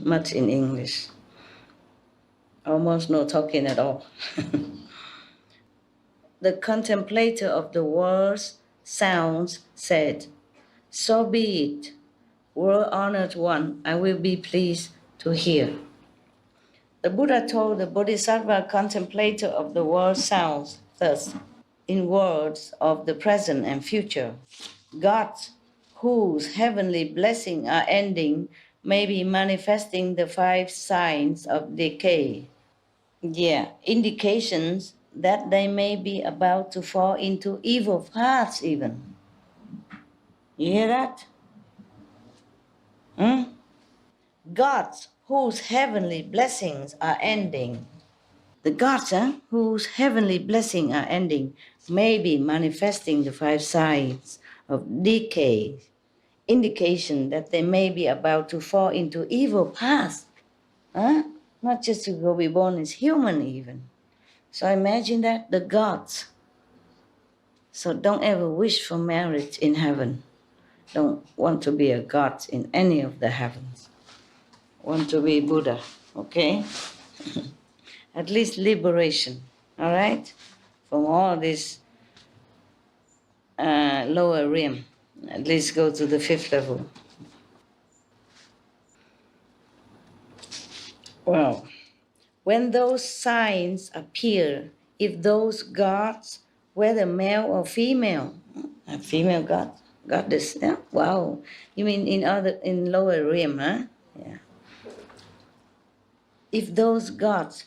much in English. Almost no talking at all. The contemplator of the world's sounds said, so be it, world-honored one, I will be pleased to hear. The Buddha told the Bodhisattva contemplator of the world's sounds thus, in words of the present and future, gods whose heavenly blessings are ending may be manifesting the 5 signs of decay, Yeah, indications that they may be about to fall into evil paths even. You hear that? Hmm? Gods whose heavenly blessings are ending. The gods whose heavenly blessings are ending may be manifesting the 5 signs of decay, indication that they may be about to fall into evil paths. Huh? Not just to go be born as human even. So imagine that, the gods. So don't ever wish for marriage in heaven. Don't want to be a god in any of the heavens. Want to be Buddha, okay? At least liberation, all right? From all this lower realm. At least go to the 5th level. Well, when those signs appear, if those gods, whether male or female, a female god, goddess, yeah, wow. You mean in lower realm, huh? Yeah. If those gods,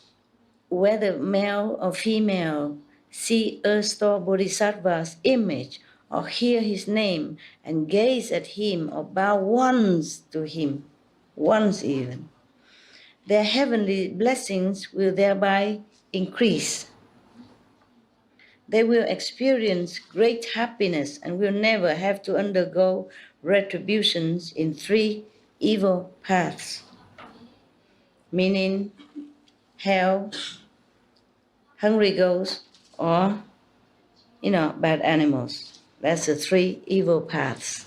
whether male or female, see Earth-store Bodhisattva's image or hear his name and gaze at him or bow once to him, once even, their heavenly blessings will thereby increase. They will experience great happiness and will never have to undergo retributions in 3 evil paths, meaning hell, hungry ghosts, or, bad animals. That's the 3 evil paths.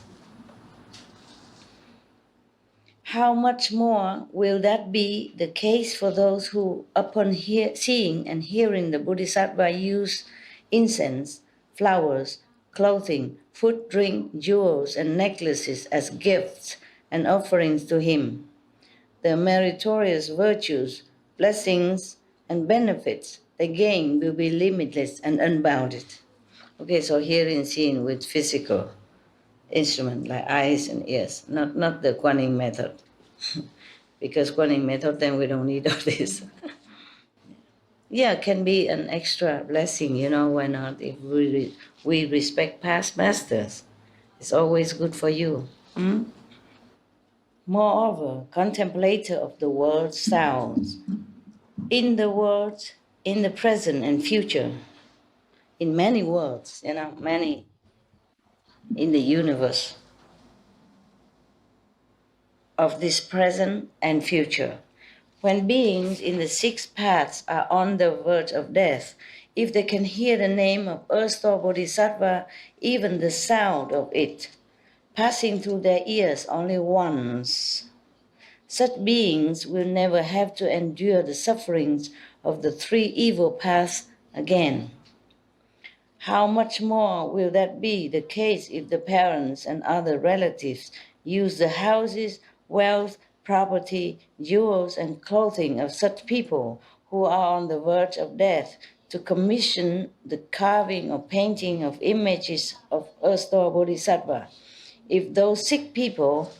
How much more will that be the case for those who, upon seeing and hearing the Bodhisattva use incense, flowers, clothing, food, drink, jewels, and necklaces as gifts and offerings to him? The meritorious virtues, blessings, and benefits they gain will be limitless and unbounded. Okay, so hearing, seeing with physical instrument like eyes and ears, not the Kuan Yin method. Because Kuan Yin method, then we don't need all this. Yeah, can be an extra blessing, why not? If we respect past masters, it's always good for you. Moreover, contemplator of the world's sounds, in the world, in the present and future, in many worlds, many in the universe of this present and future. When beings in the 6 paths are on the verge of death, if they can hear the name of Earth-store Bodhisattva, even the sound of it, passing through their ears only once, such beings will never have to endure the sufferings of the 3 evil paths again. How much more will that be the case if the parents and other relatives use the houses, wealth, property, jewels, and clothing of such people who are on the verge of death to commission the carving or painting of images of Earth-store Bodhisattva? If those sick people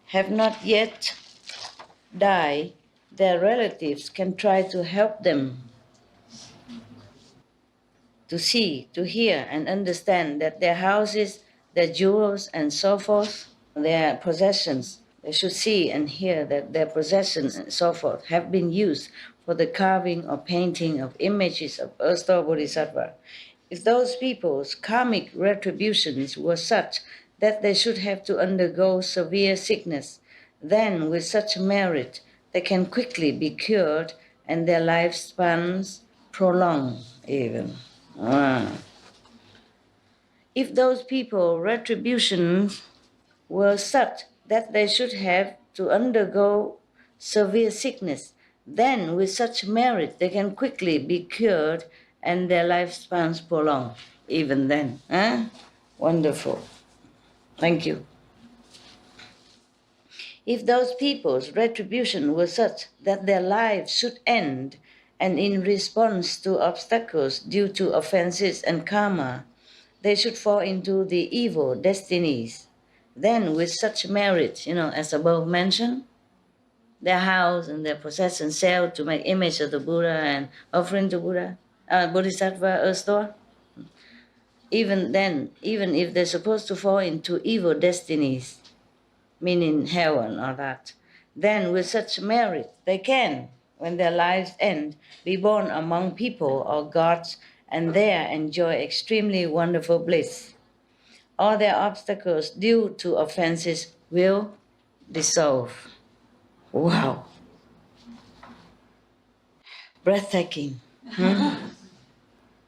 have not yet died, their relatives can try to help them to see, to hear, and understand that their houses, their jewels, and so forth, their possessions, they should see and hear that their possessions and so forth have been used for the carving or painting of images of Earth-store Bodhisattva. If those people's karmic retributions were such that they should have to undergo severe sickness, then with such merit they can quickly be cured and their lifespans prolonged even. If those people retributions were such that they should have to undergo severe sickness, then with such merit they can quickly be cured and their lifespans prolonged even then. Wonderful. Thank you. If those people's retribution were such that their lives should end, and in response to obstacles due to offenses and karma, they should fall into the evil destinies, then with such merit, as above mentioned, their house and their possessions sell to make image of the Buddha and offering to Buddha, Bodhisattva, earth store. Even then, even if they're supposed to fall into evil destinies, meaning heaven or that, then with such merit, they can, when their lives end, be born among people or gods and there enjoy extremely wonderful bliss. All their obstacles due to offenses will dissolve. Wow. Breathtaking.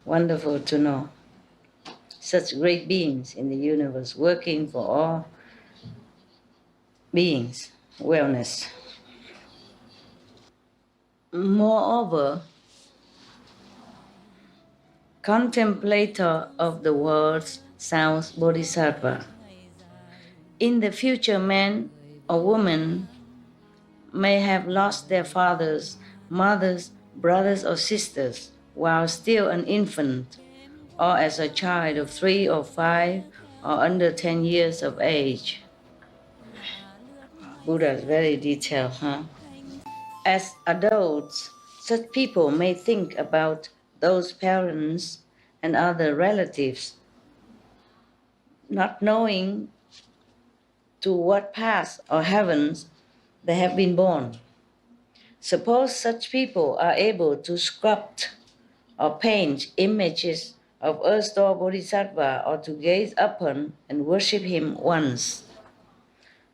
Wonderful to know. Such great beings in the universe working for all beings' wellness. Moreover, contemplator of the world's sounds bodhisattva. In the future, man or woman may have lost their fathers, mothers, brothers, or sisters while still an infant, or as a child of 3 or 5 or under 10 years of age. Buddha is very detailed, huh? As adults, such people may think about those parents and other relatives, not knowing to what paths or heavens they have been born. Suppose such people are able to sculpt or paint images of Earth Door Bodhisattva or to gaze upon and worship him once.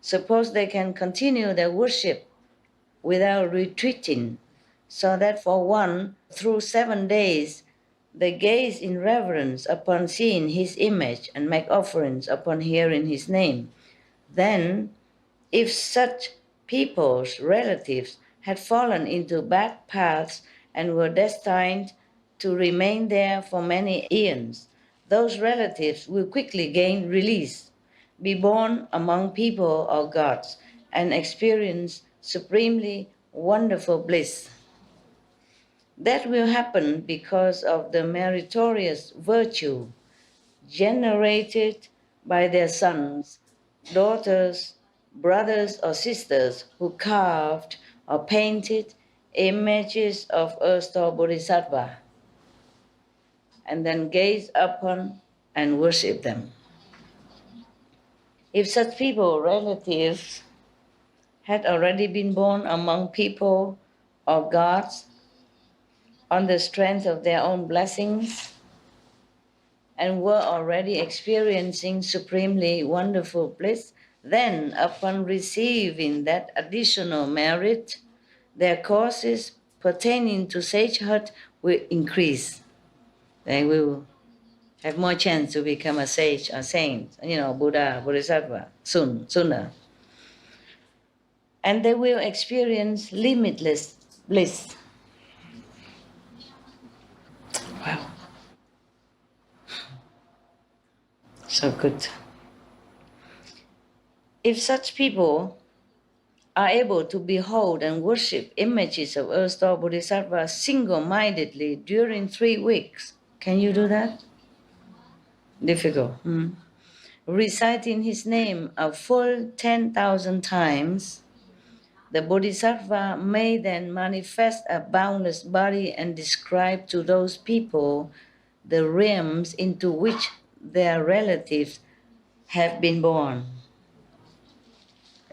Suppose they can continue their worship without retreating, so that for 1 through 7 days they gaze in reverence upon seeing his image and make offerings upon hearing his name. Then, if such people's relatives had fallen into bad paths and were destined to remain there for many eons, those relatives will quickly gain release, be born among people or gods, and experience supremely wonderful bliss. That will happen because of the meritorious virtue generated by their sons, daughters, brothers, or sisters who carved or painted images of Earth Door Bodhisattva and then gaze upon and worship them. If such people, relatives, had already been born among people or gods on the strength of their own blessings and were already experiencing supremely wonderful bliss, then upon receiving that additional merit, their courses pertaining to sagehood will increase. They will have more chance to become a sage or saint, Buddha, Bodhisattva, sooner. And they will experience limitless bliss. Wow. So good. If such people are able to behold and worship images of Earth Door Bodhisattva single-mindedly during 3 weeks, can you do that? Difficult. Reciting his name a full 10,000 times, the Bodhisattva may then manifest a boundless body and describe to those people the realms into which their relatives have been born.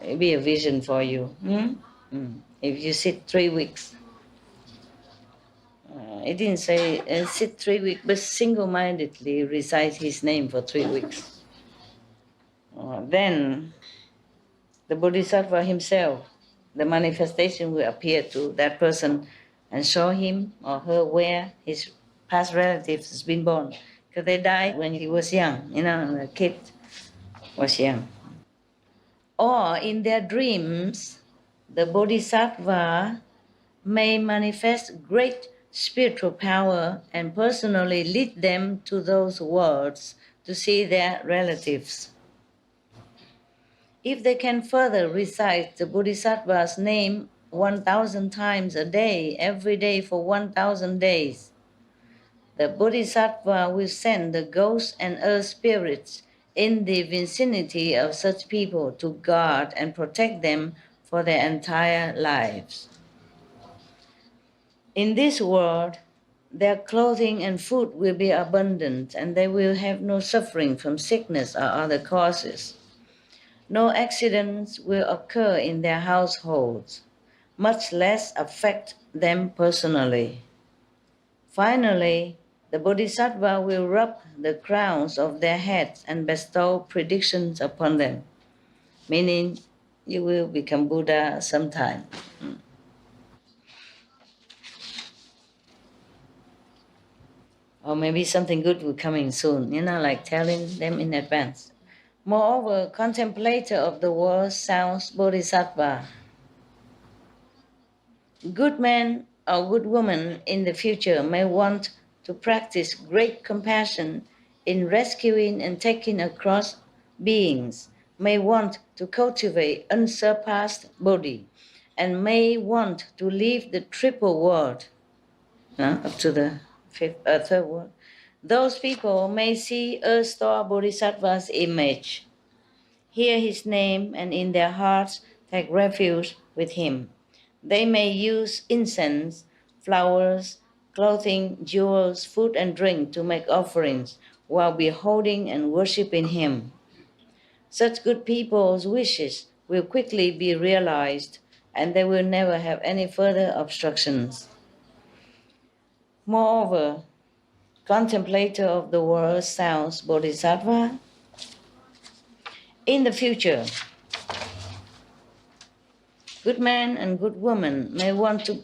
It'll be a vision for you. If you sit 3 weeks. It didn't say sit 3 weeks, but single-mindedly recite his name for 3 weeks. Then the Bodhisattva himself, the manifestation will appear to that person and show him or her where his past relatives has been born. Because they died when he was young, the kid was young. Or in their dreams, the Bodhisattva may manifest great spiritual power and personally lead them to those worlds to see their relatives. If they can further recite the Bodhisattva's name 1,000 times a day, every day for 1,000 days, the Bodhisattva will send the ghosts and earth spirits in the vicinity of such people to guard and protect them for their entire lives. In this world, their clothing and food will be abundant, and they will have no suffering from sickness or other causes. No accidents will occur in their households, much less affect them personally. Finally, the Bodhisattva will rub the crowns of their heads and bestow predictions upon them, meaning you will become Buddha sometime. Or maybe something good will come in soon, like telling them in advance. Moreover, contemplator of the world sounds Bodhisattva. Good men or good women in the future may want to practice great compassion in rescuing and taking across beings, may want to cultivate unsurpassed Bodhi, and may want to leave the triple world, up to the third world. Those people may see Earth-Star Bodhisattva's image, hear his name, and in their hearts take refuge with him. They may use incense, flowers, clothing, jewels, food, and drink to make offerings while beholding and worshipping him. Such good people's wishes will quickly be realized, and they will never have any further obstructions. Moreover, contemplator of the world sounds Bodhisattva. In the future, good men and good women may want to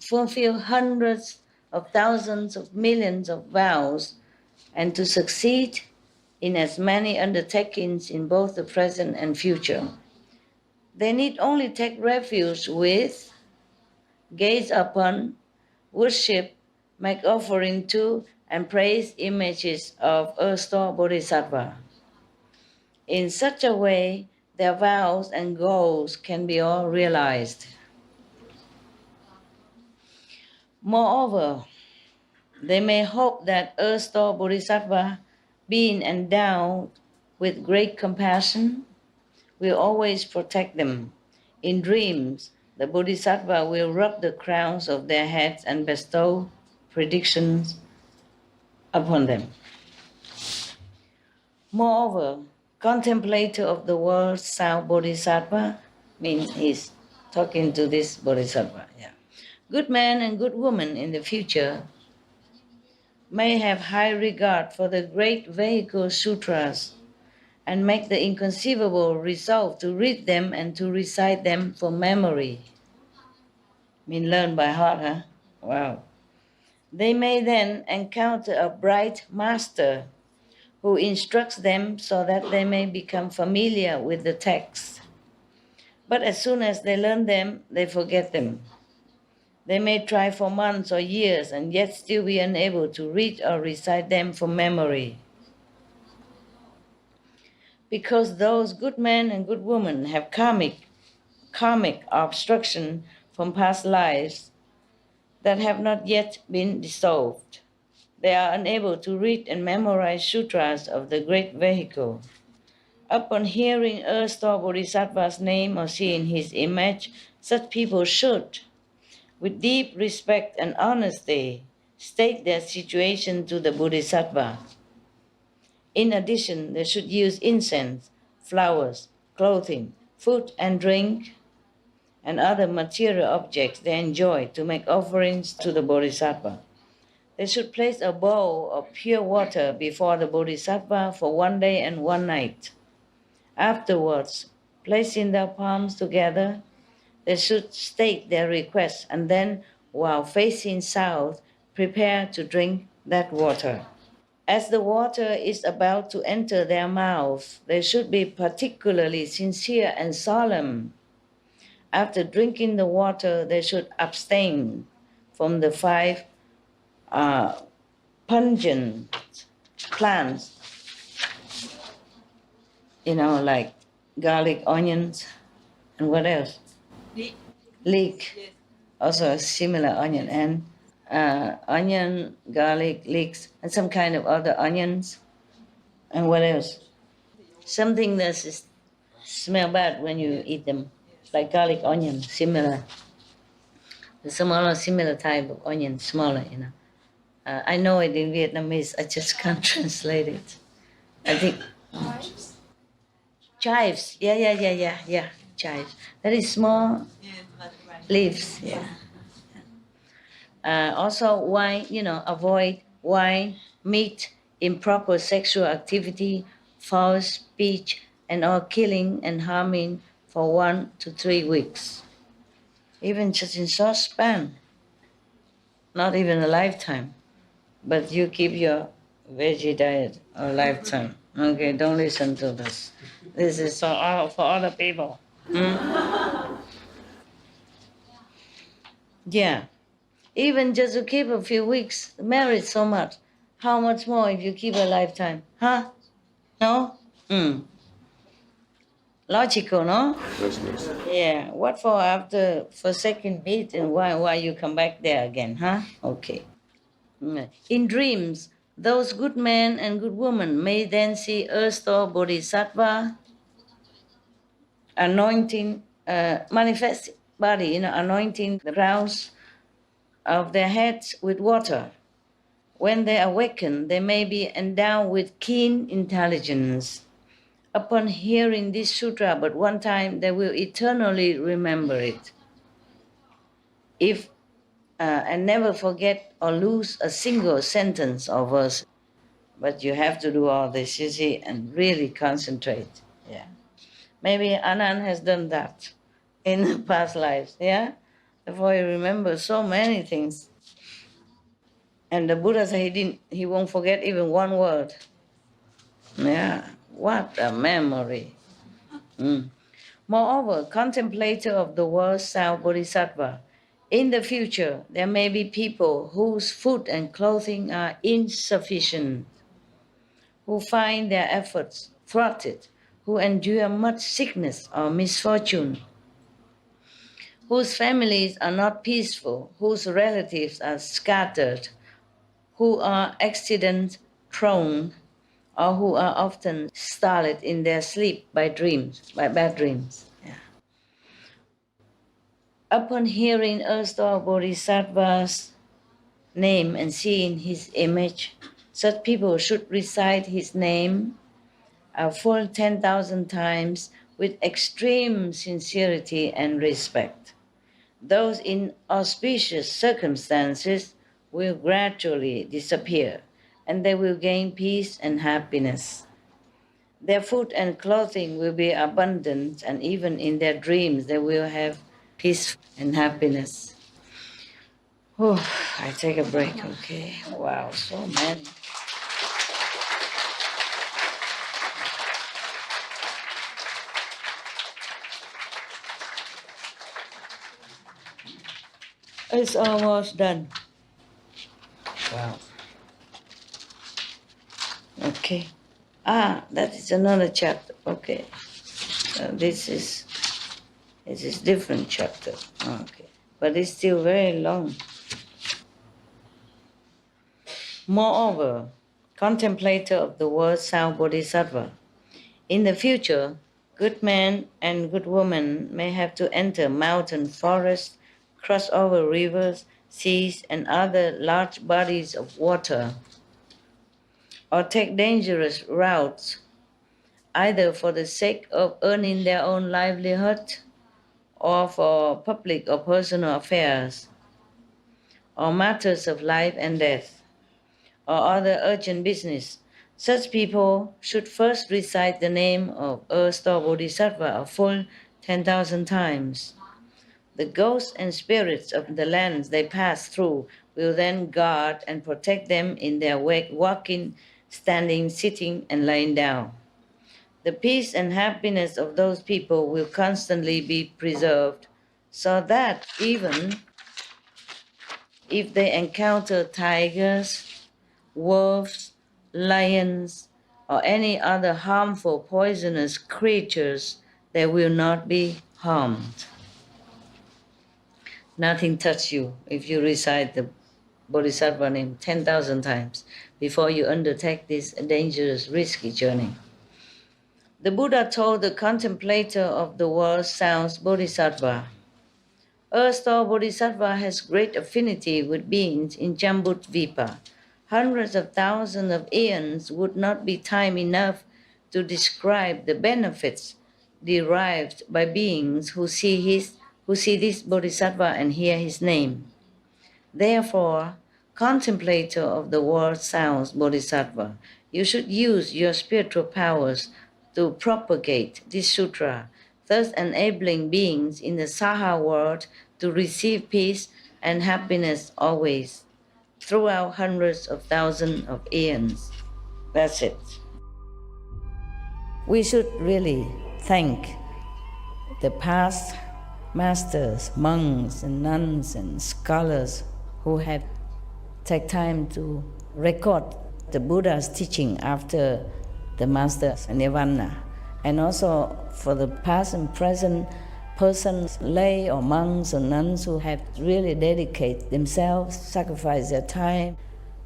fulfill hundreds of thousands of millions of vows and to succeed in as many undertakings in both the present and future. They need only take refuge with, gaze upon, worship, make offering to, and praise images of Earth-Star Bodhisattva. In such a way, their vows and goals can be all realized. Moreover, they may hope that Earth-Star Bodhisattva, being endowed with great compassion, will always protect them. In dreams, the Bodhisattva will rub the crowns of their heads and bestow predictions upon them. Moreover, contemplator of the world sound Bodhisattva, means he's talking to this Bodhisattva. Good men and good women in the future may have high regard for the great vehicle sutras and make the inconceivable resolve to read them and to recite them for memory. Learn by heart, huh? Wow. They may then encounter a bright master who instructs them so that they may become familiar with the text. But as soon as they learn them, they forget them. They may try for months or years and yet still be unable to read or recite them from memory. Because those good men and good women have karmic obstruction from past lives that have not yet been dissolved. They are unable to read and memorize sutras of the great vehicle. Upon hearing Earth-Star Bodhisattva's name or seeing his image, such people should, with deep respect and honesty, state their situation to the Bodhisattva. In addition, they should use incense, flowers, clothing, food and drink, and other material objects they enjoy to make offerings to the Bodhisattva. They should place a bowl of pure water before the Bodhisattva for 1 day and 1 night. Afterwards, placing their palms together, they should state their request and then, while facing south, prepare to drink that water. As the water is about to enter their mouth, they should be particularly sincere and solemn. After drinking the water, they should abstain from the 5 pungent plants, like garlic, onions, and what else? Leek. Yes. Also a similar onion, and onion, garlic, leeks, and some kind of other onions. And what else? Something that smell bad when you eat them. like garlic onion, similar. The smaller, similar type of onion, smaller, you know. I know it in Vietnamese, I just can't translate it. I think chives, yeah, chives. Very small leaves, yeah. Also, wine, you know, avoid wine, meat, improper sexual activity, foul speech, and all killing and harming for 1 to 3 weeks. Even just in short span, not even a lifetime. But you keep your veggie diet a lifetime. Okay, don't listen to this. This is for other people. Yeah. Even just to keep a few weeks married so much. How much more if you keep a lifetime? Huh? No? Logical, no? That's nice. Yeah. What for after forsaken meat and why you come back there again, huh? Okay. In dreams, those good men and good women may then see earth or bodhisattva anointing, manifest body, you know, anointing the crowns of their heads with water. When they awaken, they may be endowed with keen intelligence. Upon hearing this sutra but one time, they will eternally remember it. If and never forget or lose a single sentence or verse. But you have to do all this, you see, and really concentrate. Yeah. Maybe Anand has done that in past lives, yeah? Therefore he remembers so many things. And the Buddha said he won't forget even one word. Yeah, what a memory. Moreover, contemplator of the world sound bodhisattva. In the future, there may be people whose food and clothing are insufficient, who find their efforts thwarted, who endure much sickness or misfortune, whose families are not peaceful, whose relatives are scattered, who are accident prone, or who are often startled in their sleep by bad dreams. Yeah. Upon hearing Earthstar Bodhisattva's name and seeing his image, such people should recite his name a full 10,000 times with extreme sincerity and respect. Those in auspicious circumstances will gradually disappear, and they will gain peace and happiness. Their food and clothing will be abundant, and even in their dreams they will have peace and happiness. Oh, I take a break, okay? Wow, so many. It's almost done. Wow. Okay. That is another chapter. Okay. This is different chapter. Okay. But it's still very long. Moreover, contemplator of the world sound bodhisattva. In the future, good men and good women may have to enter mountain forests, cross over rivers, seas, and other large bodies of water, or take dangerous routes, either for the sake of earning their own livelihood or for public or personal affairs, or matters of life and death, or other urgent business. Such people should first recite the name of Earthstar Bodhisattva a full 10,000 times. The ghosts and spirits of the lands they pass through will then guard and protect them in their walking, standing, sitting, and lying down. The peace and happiness of those people will constantly be preserved, so that even if they encounter tigers, wolves, lions, or any other harmful poisonous creatures, they will not be harmed. Nothing touch you if you recite the Bodhisattva name 10,000 times before you undertake this dangerous, risky journey. The Buddha told the contemplator of the world sounds Bodhisattva, Earth-star Bodhisattva has great affinity with beings in Jambudvipa. Hundreds of thousands of eons would not be time enough to describe the benefits derived by beings who see this Bodhisattva and hear his name. Therefore, contemplator of the world sounds Bodhisattva, you should use your spiritual powers to propagate this sutra, thus enabling beings in the Saha world to receive peace and happiness always, throughout hundreds of thousands of eons. That's it. We should really thank the past masters, monks and nuns and scholars who have taken time to record the Buddha's teaching after the master's nirvana, and also for the past and present persons, lay or monks or nuns who have really dedicated themselves, sacrificed their time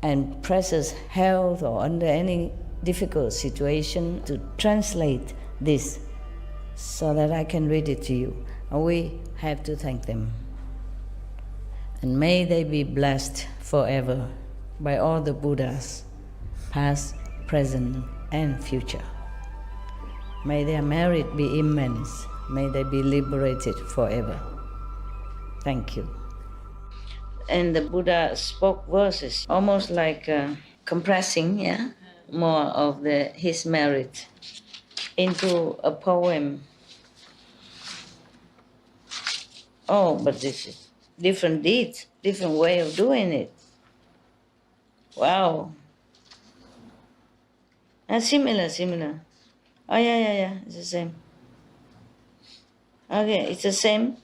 and precious health or under any difficult situation to translate this so that I can read it to you. And we have to thank them. And may they be blessed forever by all the Buddhas, past, present, and future. May their merit be immense. May they be liberated forever. Thank you. And the Buddha spoke verses, almost like compressing, more of his merit into a poem. Oh, but this is different deeds, different way of doing it. Wow. Similar. Oh, yeah, it's the same. Okay, it's the same.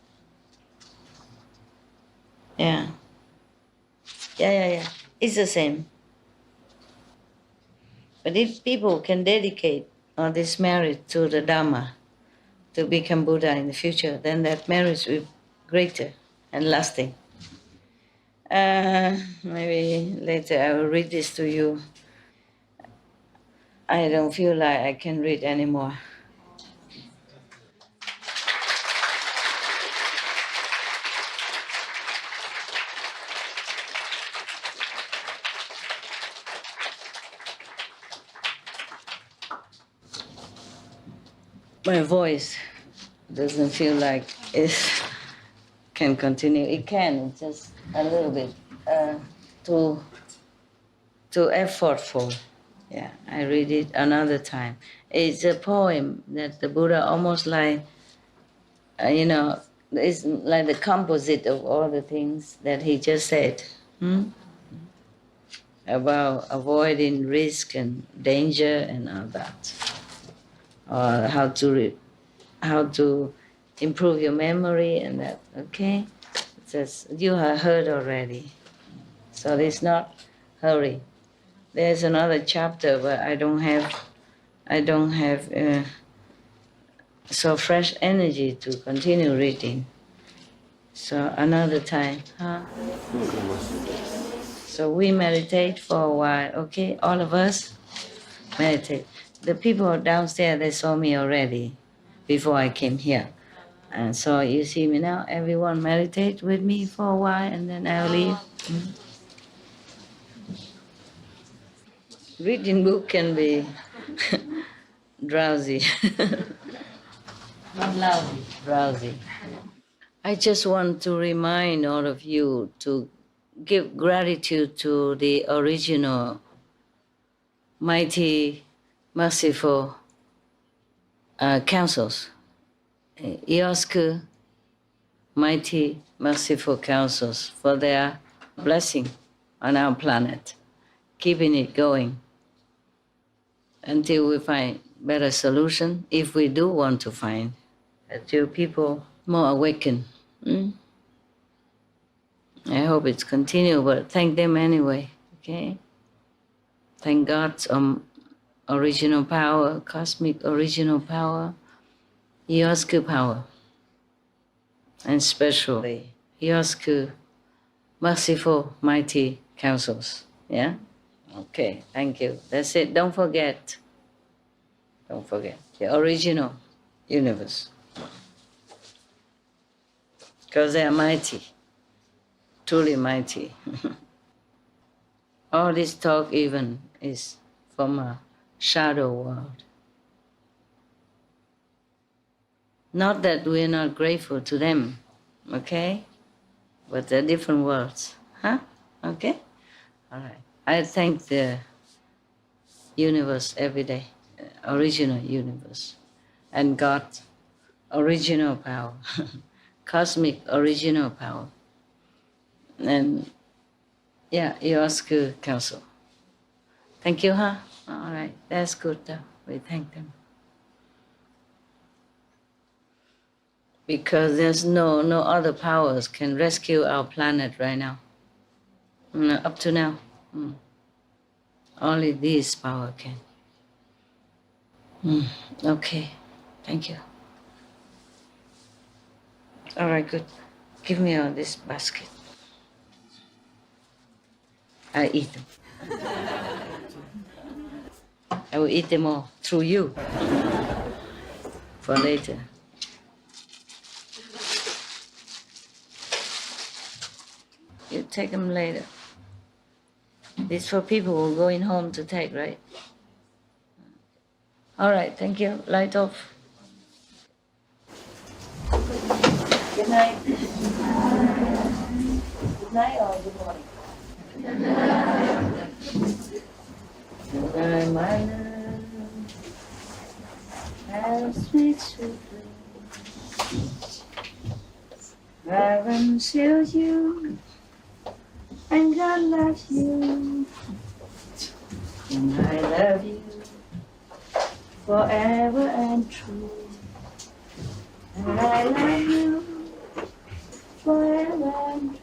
Yeah. It's the same. But if people can dedicate all this merit to the Dhamma, to become Buddha in the future, then that merit will be greater and lasting. Maybe later I will read this to you. I don't feel like I can read anymore. My voice doesn't feel like it can continue. It can, it's just a little bit too effortful. Yeah, I read it another time. It's a poem that the Buddha almost like, it's like the composite of all the things that he just said. About avoiding risk and danger and all that. Or how to improve your memory and that, okay? It's just, you have heard already. So it's not hurry. There's another chapter, but I don't have so fresh energy to continue reading. So another time, huh? So we meditate for a while, okay? All of us meditate. The people downstairs, they saw me already before I came here. And so you see me now, everyone meditate with me for a while and then I'll leave. Reading book can be drowsy. Not lousy, drowsy. I just want to remind all of you to give gratitude to the original mighty merciful councils, Iosku, mighty merciful councils, for their blessing on our planet, keeping it going until we find better solution, if we do want to find, until people more awaken. I hope it's continue, but thank them anyway, okay? Thank God's original power, cosmic original power, Iosku power, and especially Iosku merciful mighty councils. Yeah? Okay, thank you. That's it. Don't forget. Don't forget the original universe. Because they are mighty, truly mighty. All this talk even is from a shadow world. Not that we're not grateful to them, okay? But they're different worlds, huh? Okay? All right. I thank the universe every day, original universe, and God, original power, cosmic original power. And yeah, you ask counsel. Thank you, huh? All right, that's good though. We thank them. Because there's no other powers can rescue our planet right now. Up to now. Only this power can. Okay, thank you. All right, good. Give me all this basket. I eat them. I will eat them all through you for later. You take them later. This for people who are going home to take, right? All right, thank you. Light off. Good night. Good night or good morning? Good night, my love. Have sweet, sweet dreams. Heaven shield you, and God loves you, and I love you forever and true, and I love you forever and true.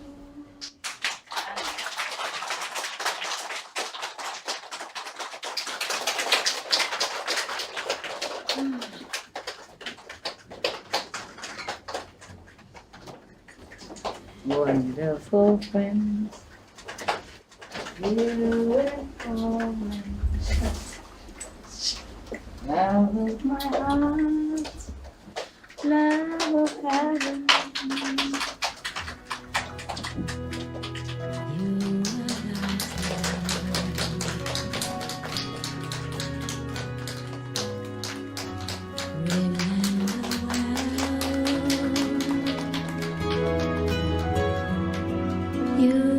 Wonderful friends, beautiful friends, love of my heart, love of heaven. You